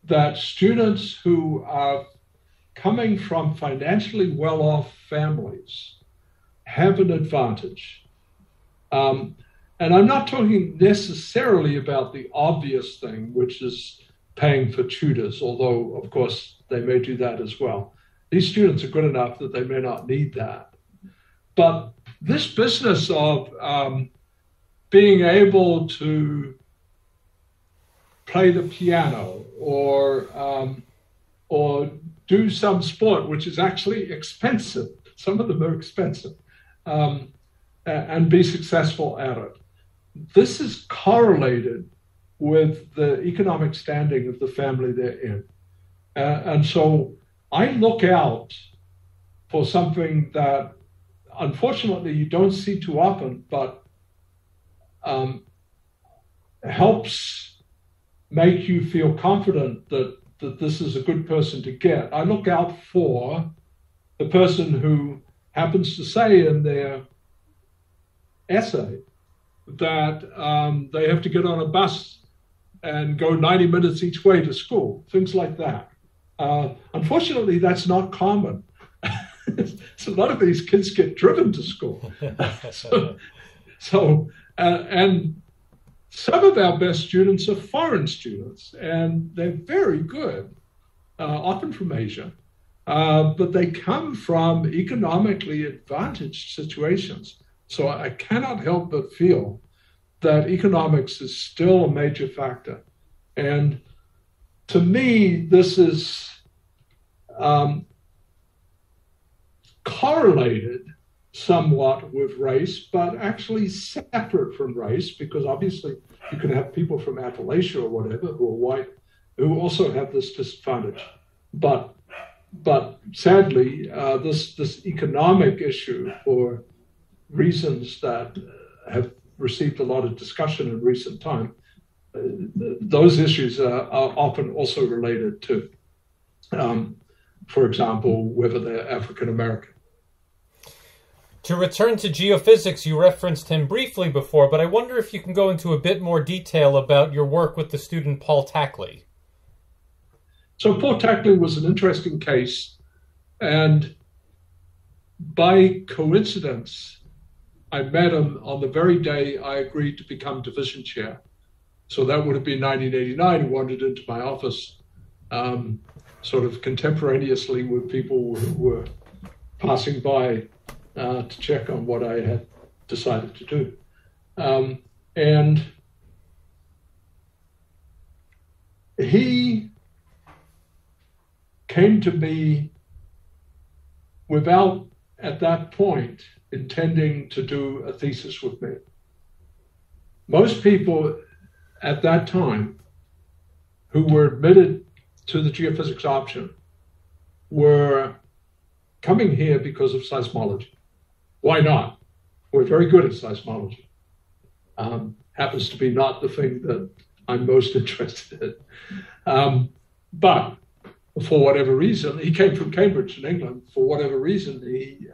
that students who are coming from financially well-off families have an advantage. And I'm not talking necessarily about the obvious thing, which is paying for tutors, although, of course, they may do that as well. These students are good enough that they may not need that. But this business of being able to play the piano or do some sport, which is actually expensive, some of them are expensive, and be successful at it. This is correlated with the economic standing of the family they're in. And so I look out for something that, unfortunately, you don't see too often, but helps make you feel confident that this is a good person to get. I look out for the person who happens to say in their essay that they have to get on a bus and go 90 minutes each way to school, things like that. Unfortunately, that's not common. So a lot of these kids get driven to school. And some of our best students are foreign students, and they're very good, often from Asia, but they come from economically advantaged situations. So I cannot help but feel that economics is still a major factor. And to me, this is correlated somewhat with race, but actually separate from race, because obviously you can have people from Appalachia or whatever who are white who also have this disadvantage. But sadly, this economic issue, for reasons that have received a lot of discussion in recent time, those issues are often also related to, for example, whether they're African American. To return to geophysics, you referenced him briefly before, but I wonder if you can go into a bit more detail about your work with the student Paul Tackley. So Paul Tackley was an interesting case, and by coincidence, I met him on the very day I agreed to become division chair. So that would have been 1989. He wandered into my office sort of contemporaneously with people who were passing by to check on what I had decided to do. And he came to me without, at that point, intending to do a thesis with me. Most people at that time who were admitted to the geophysics option were coming here because of seismology. Why not? We're very good at seismology. Happens to be not the thing that I'm most interested in. But for whatever reason, he came from Cambridge in England. For whatever reason, he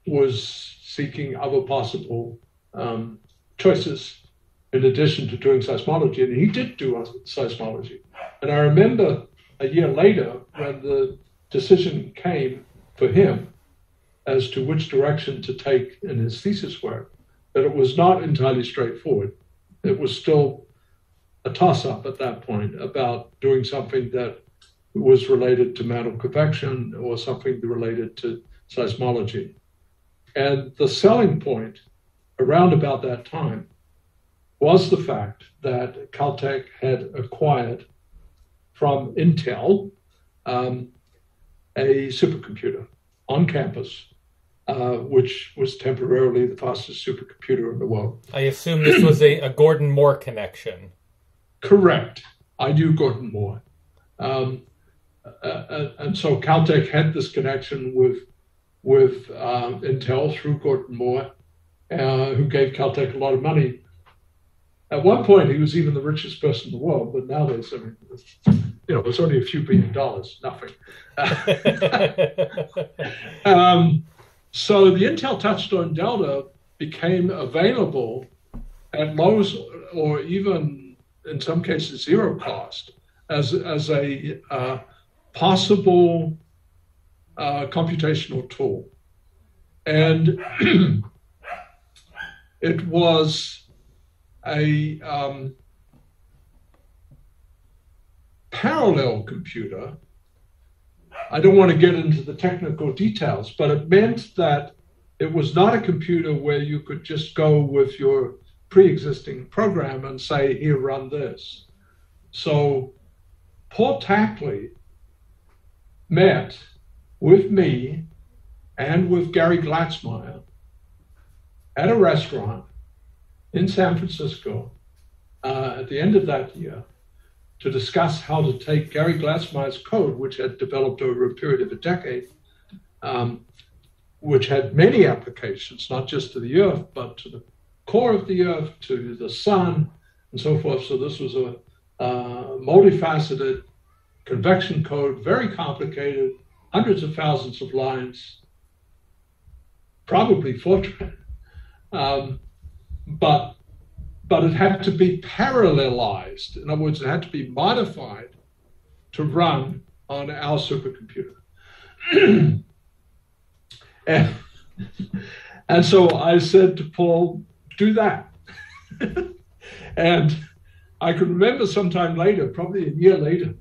was seeking other possible choices in addition to doing seismology. And he did do seismology. And I remember a year later when the decision came for him as to which direction to take in his thesis work, that it was not entirely straightforward. It was still a toss-up at that point about doing something that was related to mantle convection or something related to seismology. And the selling point around about that time was the fact that Caltech had acquired from Intel a supercomputer on campus, which was temporarily the fastest supercomputer in the world. I assume this was a Gordon Moore connection. Correct. I knew Gordon Moore. And so Caltech had this connection with Intel through Gordon Moore, who gave Caltech a lot of money. At one point, he was even the richest person in the world, but nowadays, I mean, it's only a few $1 billion, nothing. So the Intel Touchstone Delta became available at low or even, in some cases, zero cost as a possible computational tool. And it was a parallel computer. I don't want to get into the technical details, but it meant that it was not a computer where you could just go with your pre-existing program and say, here, run this. So Paul Tackley met with me and with Gary Glatzmeyer at a restaurant in San Francisco at the end of that year to discuss how to take Gary Glatzmeyer's code, which had developed over a period of a decade, which had many applications, not just to the Earth, but to the core of the Earth, to the sun, and so forth. So this was a multifaceted convection code, very complicated, hundreds of thousands of lines, probably Fortran. But it had to be parallelized. In other words, it had to be modified to run on our supercomputer. and so I said to Paul, do that. And I could remember sometime later, probably a year later,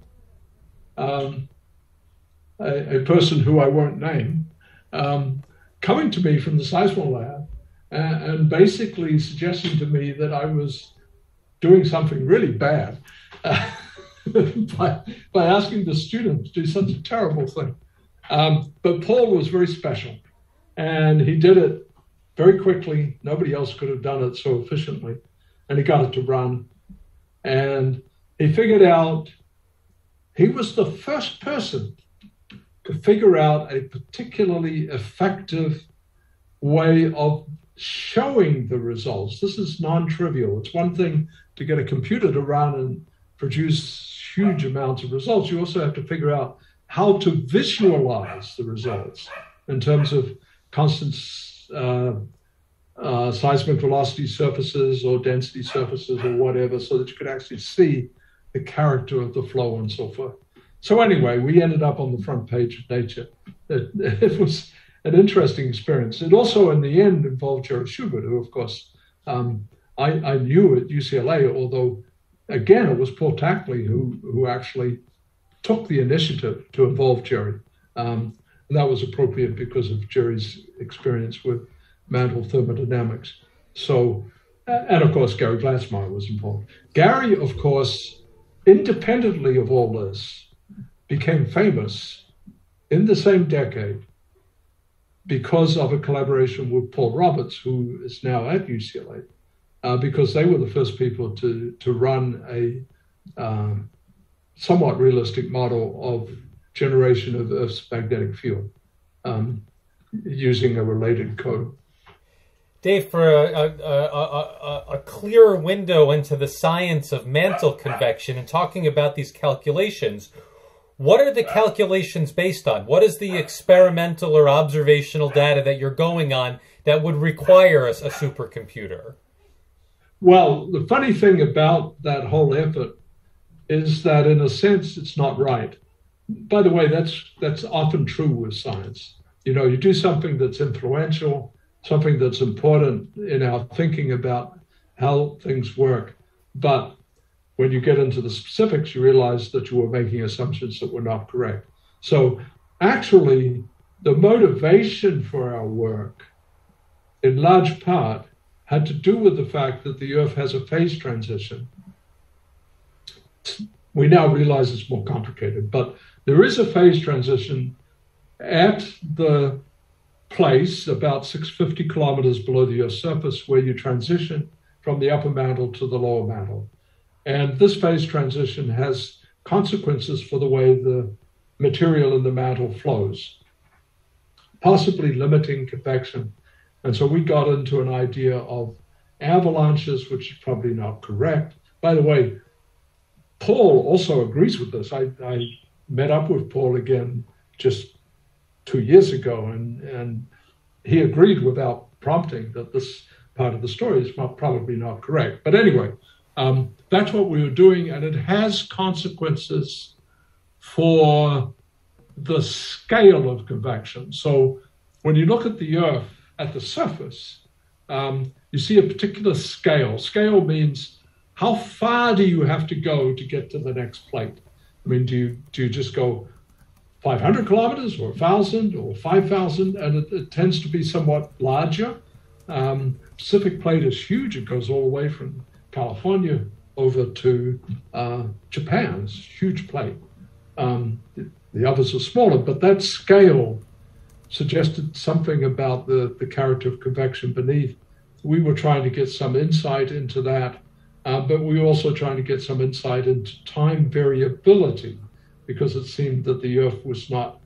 a person who I won't name, coming to me from the Seismo lab and basically suggesting to me that I was doing something really bad by asking the student to do such a terrible thing. But Paul was very special. And he did it very quickly. Nobody else could have done it so efficiently. And he got it to run. And he figured out, he was the first person to figure out a particularly effective way of showing the results. This is non-trivial. It's one thing to get a computer to run and produce huge amounts of results. You also have to figure out how to visualize the results in terms of constant seismic velocity surfaces or density surfaces or whatever, so that you could actually see the character of the flow and so forth. So anyway, we ended up on the front page of Nature. It was an interesting experience. It also, in the end, involved Jerry Schubert, who, of course, I knew at UCLA, although, again, it was Paul Tackley who actually took the initiative to involve Jerry. And that was appropriate because of Jerry's experience with mantle thermodynamics. So, and of course, Gary Glatzmeyer was involved. Gary, of course, independently of all this, became famous in the same decade because of a collaboration with Paul Roberts, who is now at UCLA, because they were the first people to run a somewhat realistic model of generation of Earth's magnetic field using a related code. Dave, for a clearer window into the science of mantle convection and talking about these calculations, what are the calculations based on? What is the experimental or observational data that you're going on that would require a supercomputer? Well, the funny thing about that whole effort is that, in a sense, it's not right. By the way, that's often true with science. You know, you do something that's influential, something that's important in our thinking about how things work, but when you get into the specifics, you realize that you were making assumptions that were not correct. So actually, the motivation for our work, in large part, had to do with the fact that the Earth has a phase transition. We now realize it's more complicated, but there is a phase transition at the place about 650 kilometers below the Earth's surface where you transition from the upper mantle to the lower mantle. And this phase transition has consequences for the way the material in the mantle flows, possibly limiting convection. And so we got into an idea of avalanches, which is probably not correct. By the way, Paul also agrees with this. I met up with Paul again just 2 years ago, and he agreed without prompting that this part of the story is probably not correct. But anyway, that's what we were doing, and it has consequences for the scale of convection. So when you look at the Earth at the surface, you see a particular scale. Scale means how far do you have to go to get to the next plate? I mean, do you just go 500 kilometers or 1,000 or 5,000? And it tends to be somewhat larger. Pacific plate is huge. It goes all the way from California over to Japan. It's a huge plate. The others are smaller, but that scale suggested something about the character of convection beneath. We were trying to get some insight into that, but we were also trying to get some insight into time variability, because it seemed that the Earth was not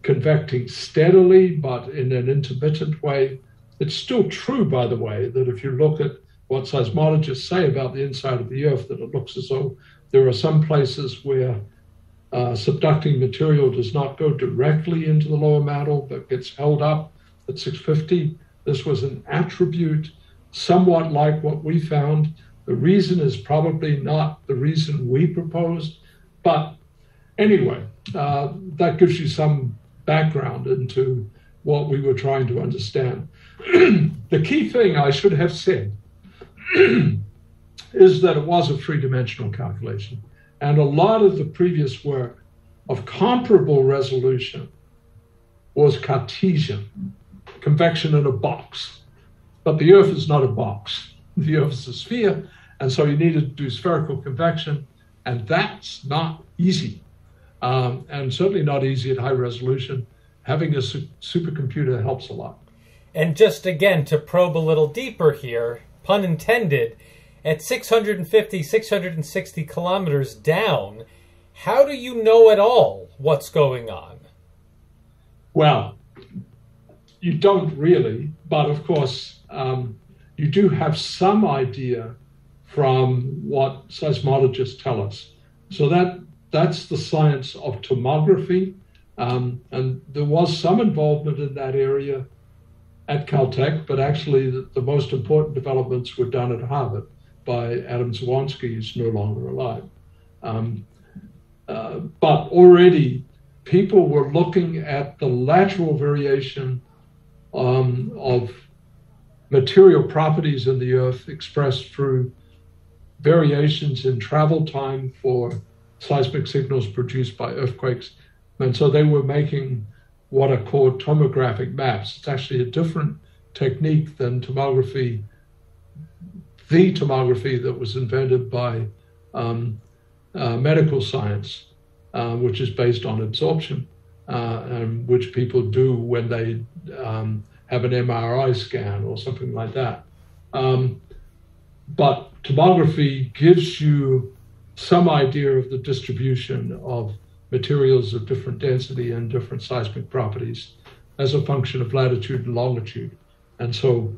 convecting steadily, but in an intermittent way. It's still true, by the way, that if you look at what seismologists say about the inside of the Earth, that it looks as though there are some places where subducting material does not go directly into the lower mantle, but gets held up at 650. This was an attribute somewhat like what we found. The reason is probably not the reason we proposed, but anyway, that gives you some background into what we were trying to understand. The key thing I should have said is that it was a three-dimensional calculation. And a lot of the previous work of comparable resolution was Cartesian, convection in a box. But the Earth is not a box. The Earth is a sphere, and so you needed to do spherical convection, and that's not easy. And certainly not easy at high resolution. Having a supercomputer helps a lot. And just again, to probe a little deeper here, pun intended, at 650, 660 kilometers down, how do you know at all what's going on? Well, you don't really, but of course, you do have some idea from what seismologists tell us. So that's the science of tomography. And there was some involvement in that area at Caltech, but actually the most important developments were done at Harvard by Adam Zawansky, who's no longer alive. But already people were looking at the lateral variation of material properties in the Earth expressed through variations in travel time for seismic signals produced by earthquakes. And so they were making what are called tomographic maps. It's actually a different technique than tomography, the tomography that was invented by medical science, which is based on absorption, and which people do when they have an MRI scan or something like that. But tomography gives you some idea of the distribution of materials of different density and different seismic properties as a function of latitude and longitude. And so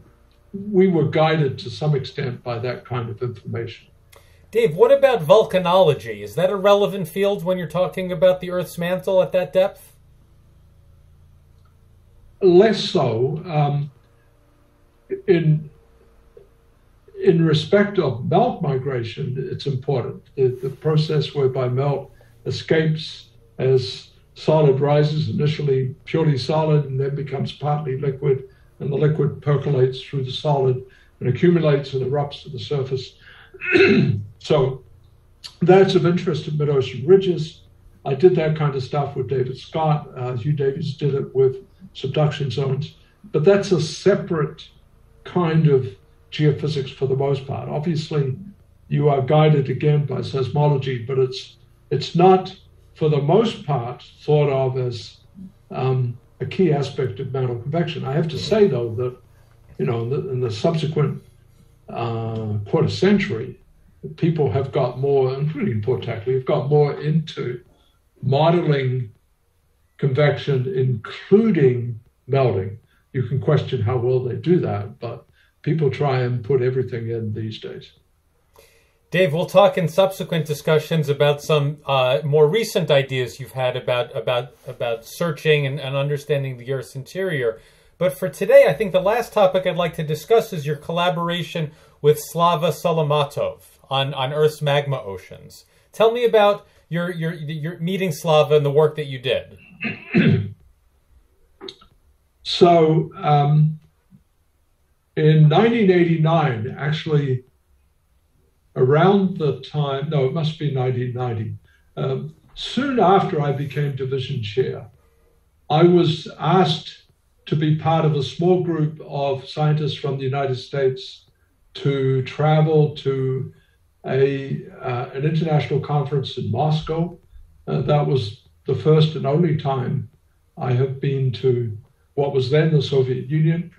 we were guided to some extent by that kind of information. Dave, what about volcanology? Is that a relevant field when you're talking about the Earth's mantle at that depth? Less so. In respect of melt migration, it's important. The process whereby melt escapes as solid rises, initially purely solid, and then becomes partly liquid, and the liquid percolates through the solid and accumulates and erupts to the surface. So that's of interest in mid-ocean ridges. I did that kind of stuff with David Scott. Hugh Davies did it with subduction zones. But that's a separate kind of geophysics for the most part. Obviously, you are guided again by seismology, but it's not, for the most part, thought of as a key aspect of mantle convection. I have to say, though, that in the subsequent quarter century, people have got more, including Port Tackley, have got more into modeling convection, including melting. You can question how well they do that, but people try and put everything in these days. Dave, we'll talk in subsequent discussions about some more recent ideas you've had about searching and understanding the Earth's interior. But for today, I think the last topic I'd like to discuss is your collaboration with Slava Solomatov on Earth's magma oceans. Tell me about your meeting Slava and the work that you did. So in 1989, actually, around the time, no, it must be 1990, soon after I became division chair, I was asked to be part of a small group of scientists from the United States to travel to an international conference in Moscow. That was the first and only time I have been to what was then the Soviet Union,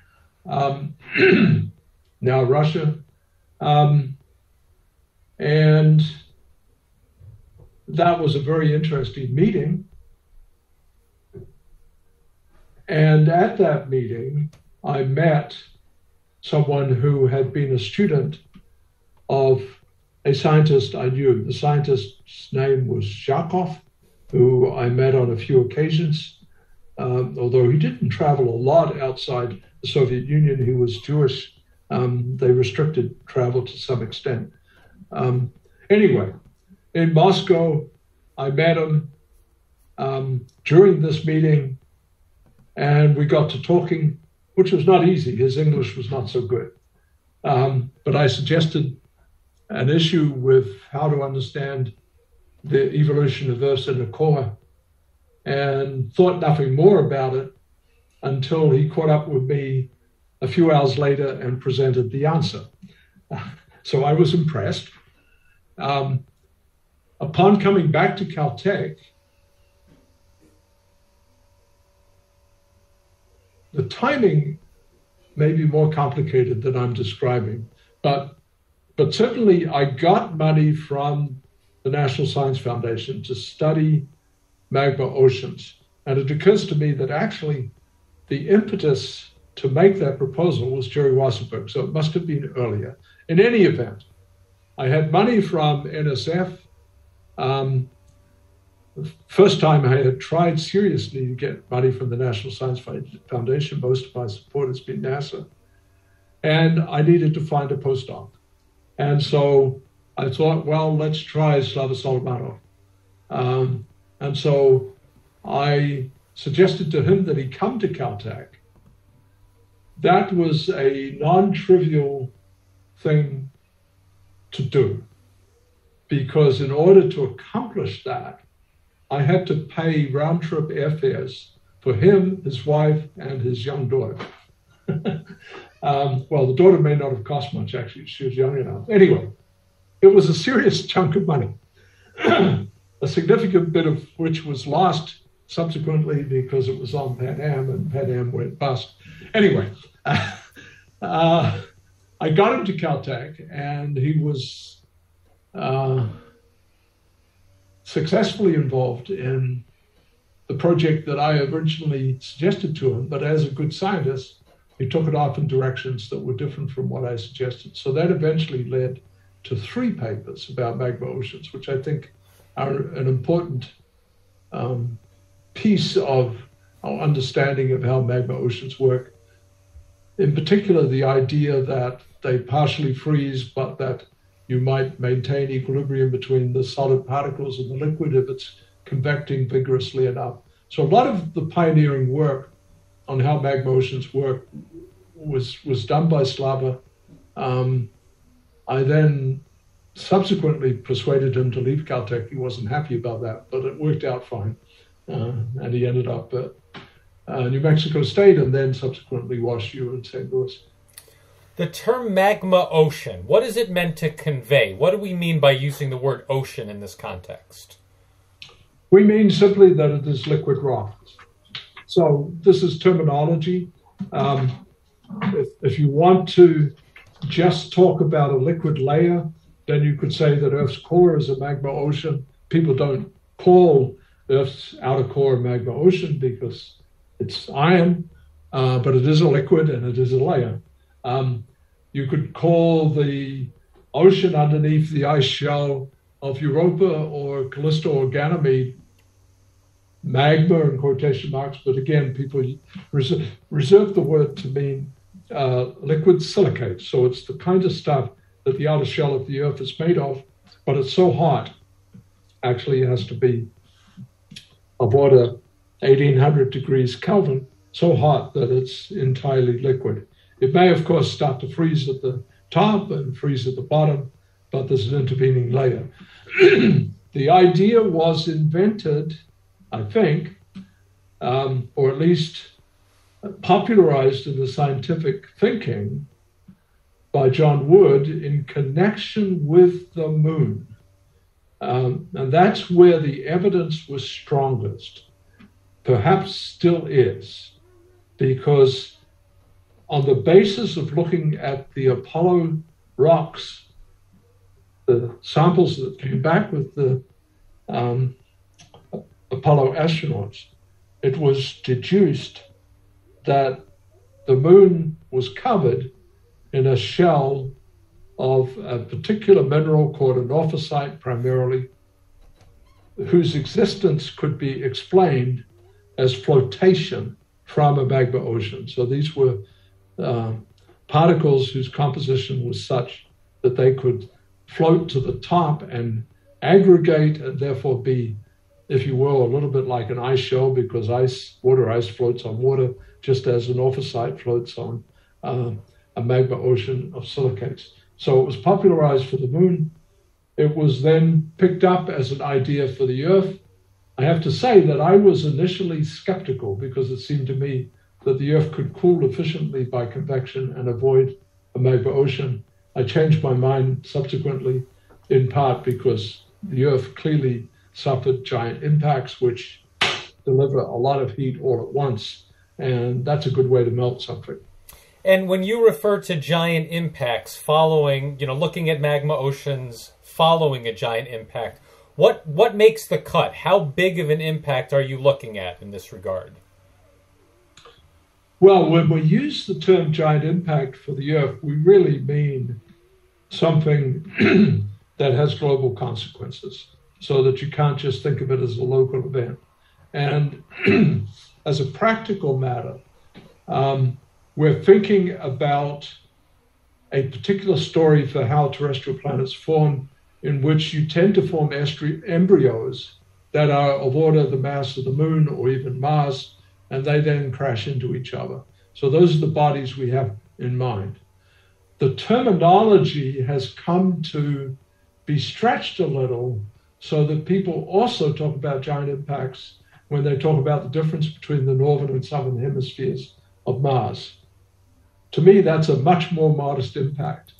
now Russia. And that was a very interesting meeting. And at that meeting, I met someone who had been a student of a scientist I knew. The scientist's name was Zhakov, who I met on a few occasions. Although he didn't travel a lot outside the Soviet Union, he was Jewish. They restricted travel to some extent. Anyway, in Moscow, I met him during this meeting, and we got to talking, which was not easy. His English was not so good. But I suggested an issue with how to understand the evolution of Earth's inner core, and thought nothing more about it until he caught up with me a few hours later and presented the answer. So I was impressed. Upon coming back to Caltech, the timing maybe more complicated than I'm describing. But certainly I got money from the National Science Foundation to study magma oceans. And it occurs to me that actually the impetus to make that proposal was Jerry Wasserberg, so it must have been earlier. In any event, I had money from NSF. The first time I had tried seriously to get money from the National Science Foundation. Most of my support has been NASA. And I needed to find a postdoc. And so I thought, well, let's try Slava Solomonov. And so I suggested to him that he come to Caltech. That was a non-trivial thing to do, because in order to accomplish that, I had to pay round-trip airfares for him, his wife, and his young daughter. Well, the daughter may not have cost much, actually. She was young enough. Anyway, it was a serious chunk of money, a significant bit of which was lost subsequently because it was on Pan Am, and Pan Am went bust. Anyway, I got him to Caltech, and he was successfully involved in the project that I originally suggested to him, but as a good scientist, he took it off in directions that were different from what I suggested. So that eventually led to 3 papers about magma oceans, which I think are an important piece of our understanding of how magma oceans work. In particular, the idea that they partially freeze, but that you might maintain equilibrium between the solid particles and the liquid if it's convecting vigorously enough. So a lot of the pioneering work on how magma oceans work was done by Slava. I then subsequently persuaded him to leave Caltech. He wasn't happy about that, but it worked out fine. And he ended up at New Mexico State and then subsequently WashU in St. Louis. The term magma ocean, what is it meant to convey? What do we mean by using the word ocean in this context? We mean simply that it is liquid rock. So this is terminology. If you want to just talk about a liquid layer, then you could say that Earth's core is a magma ocean. People don't call Earth's outer core a magma ocean because it's iron, but it is a liquid and it is a layer. You could call the ocean underneath the ice shell of Europa or Callisto or Ganymede magma in quotation marks, but again, people reserve the word to mean liquid silicate. So it's the kind of stuff that the outer shell of the Earth is made of, but it's so hot, actually it has to be of order 1800 degrees Kelvin, so hot that it's entirely liquid. It may, of course, start to freeze at the top and freeze at the bottom, but there's an intervening layer. The idea was invented, I think, or at least popularized in the scientific thinking by John Wood in connection with the moon. And that's where the evidence was strongest, perhaps still is, because on the basis of looking at the Apollo rocks, the samples that came back with the Apollo astronauts, it was deduced that the moon was covered in a shell of a particular mineral called anorthosite primarily, whose existence could be explained as flotation from a magma ocean. So these were particles whose composition was such that they could float to the top and aggregate and therefore be, if you will, a little bit like an ice shell, because water ice floats on water, just as an anorthosite floats on a magma ocean of silicates. So it was popularized for the moon. It was then picked up as an idea for the Earth. I have to say that I was initially skeptical because it seemed to me that the Earth could cool efficiently by convection and avoid a magma ocean. I changed my mind subsequently, in part because the Earth clearly suffered giant impacts which deliver a lot of heat all at once, and that's a good way to melt something. And when you refer to giant impacts following, looking at magma oceans following a giant impact, what makes the cut? How big of an impact are you looking at in this regard? Well, when we use the term giant impact for the Earth, we really mean something that has global consequences, so that you can't just think of it as a local event. And as a practical matter, we're thinking about a particular story for how terrestrial planets form, in which you tend to form embryos that are of order the mass of the Moon or even Mars, and they then crash into each other. So those are the bodies we have in mind. The terminology has come to be stretched a little so that people also talk about giant impacts when they talk about the difference between the northern and southern hemispheres of Mars. To me, that's a much more modest impact,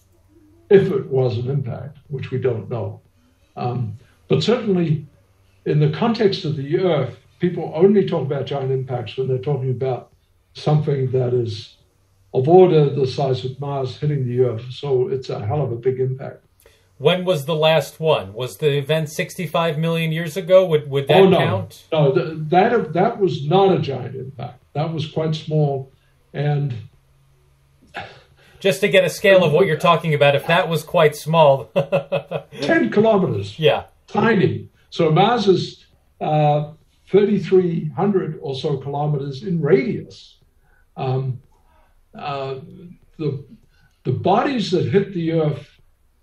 if it was an impact, which we don't know. But certainly, in the context of the Earth, people only talk about giant impacts when they're talking about something that is of order the size of Mars hitting the Earth. So it's a hell of a big impact. When was the last one? Was the event 65 million years ago? Would that count? No, that was not a giant impact. That was quite small. And just to get a scale of what you're talking about, if that was quite small. 10 kilometers. Yeah. Tiny. So Mars is 3,300 or so kilometers in radius. The bodies that hit the Earth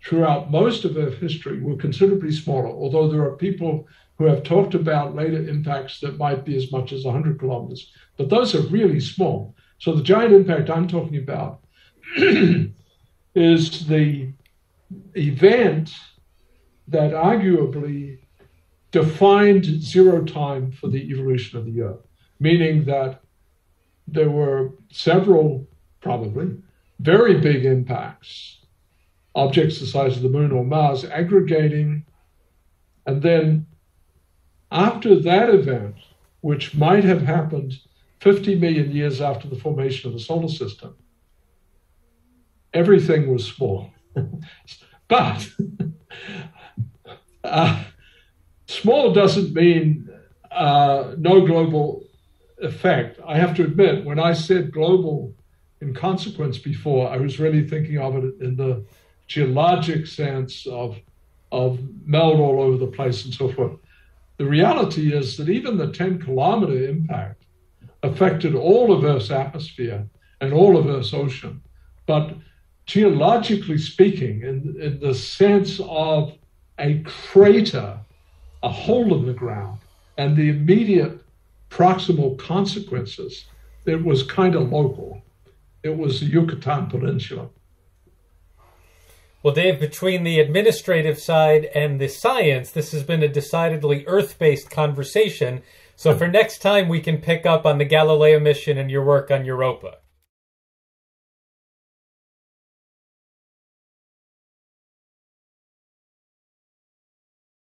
throughout most of Earth history were considerably smaller, although there are people who have talked about later impacts that might be as much as 100 kilometers. But those are really small. So the giant impact I'm talking about is the event that arguably defined zero time for the evolution of the Earth, meaning that there were several, probably, very big impacts, objects the size of the Moon or Mars, aggregating, and then after that event, which might have happened 50 million years after the formation of the solar system, everything was small. But small doesn't mean no global effect. I have to admit, when I said global in consequence before, I was really thinking of it in the geologic sense of melt all over the place and so forth. The reality is that even the 10-kilometer impact affected all of Earth's atmosphere and all of Earth's ocean. But geologically speaking, in the sense of a crater, a hole in the ground, and the immediate proximal consequences, it was kind of local. It was the Yucatan Peninsula. Well, Dave, between the administrative side and the science, this has been a decidedly Earth-based conversation. So for next time, we can pick up on the Galileo mission and your work on Europa.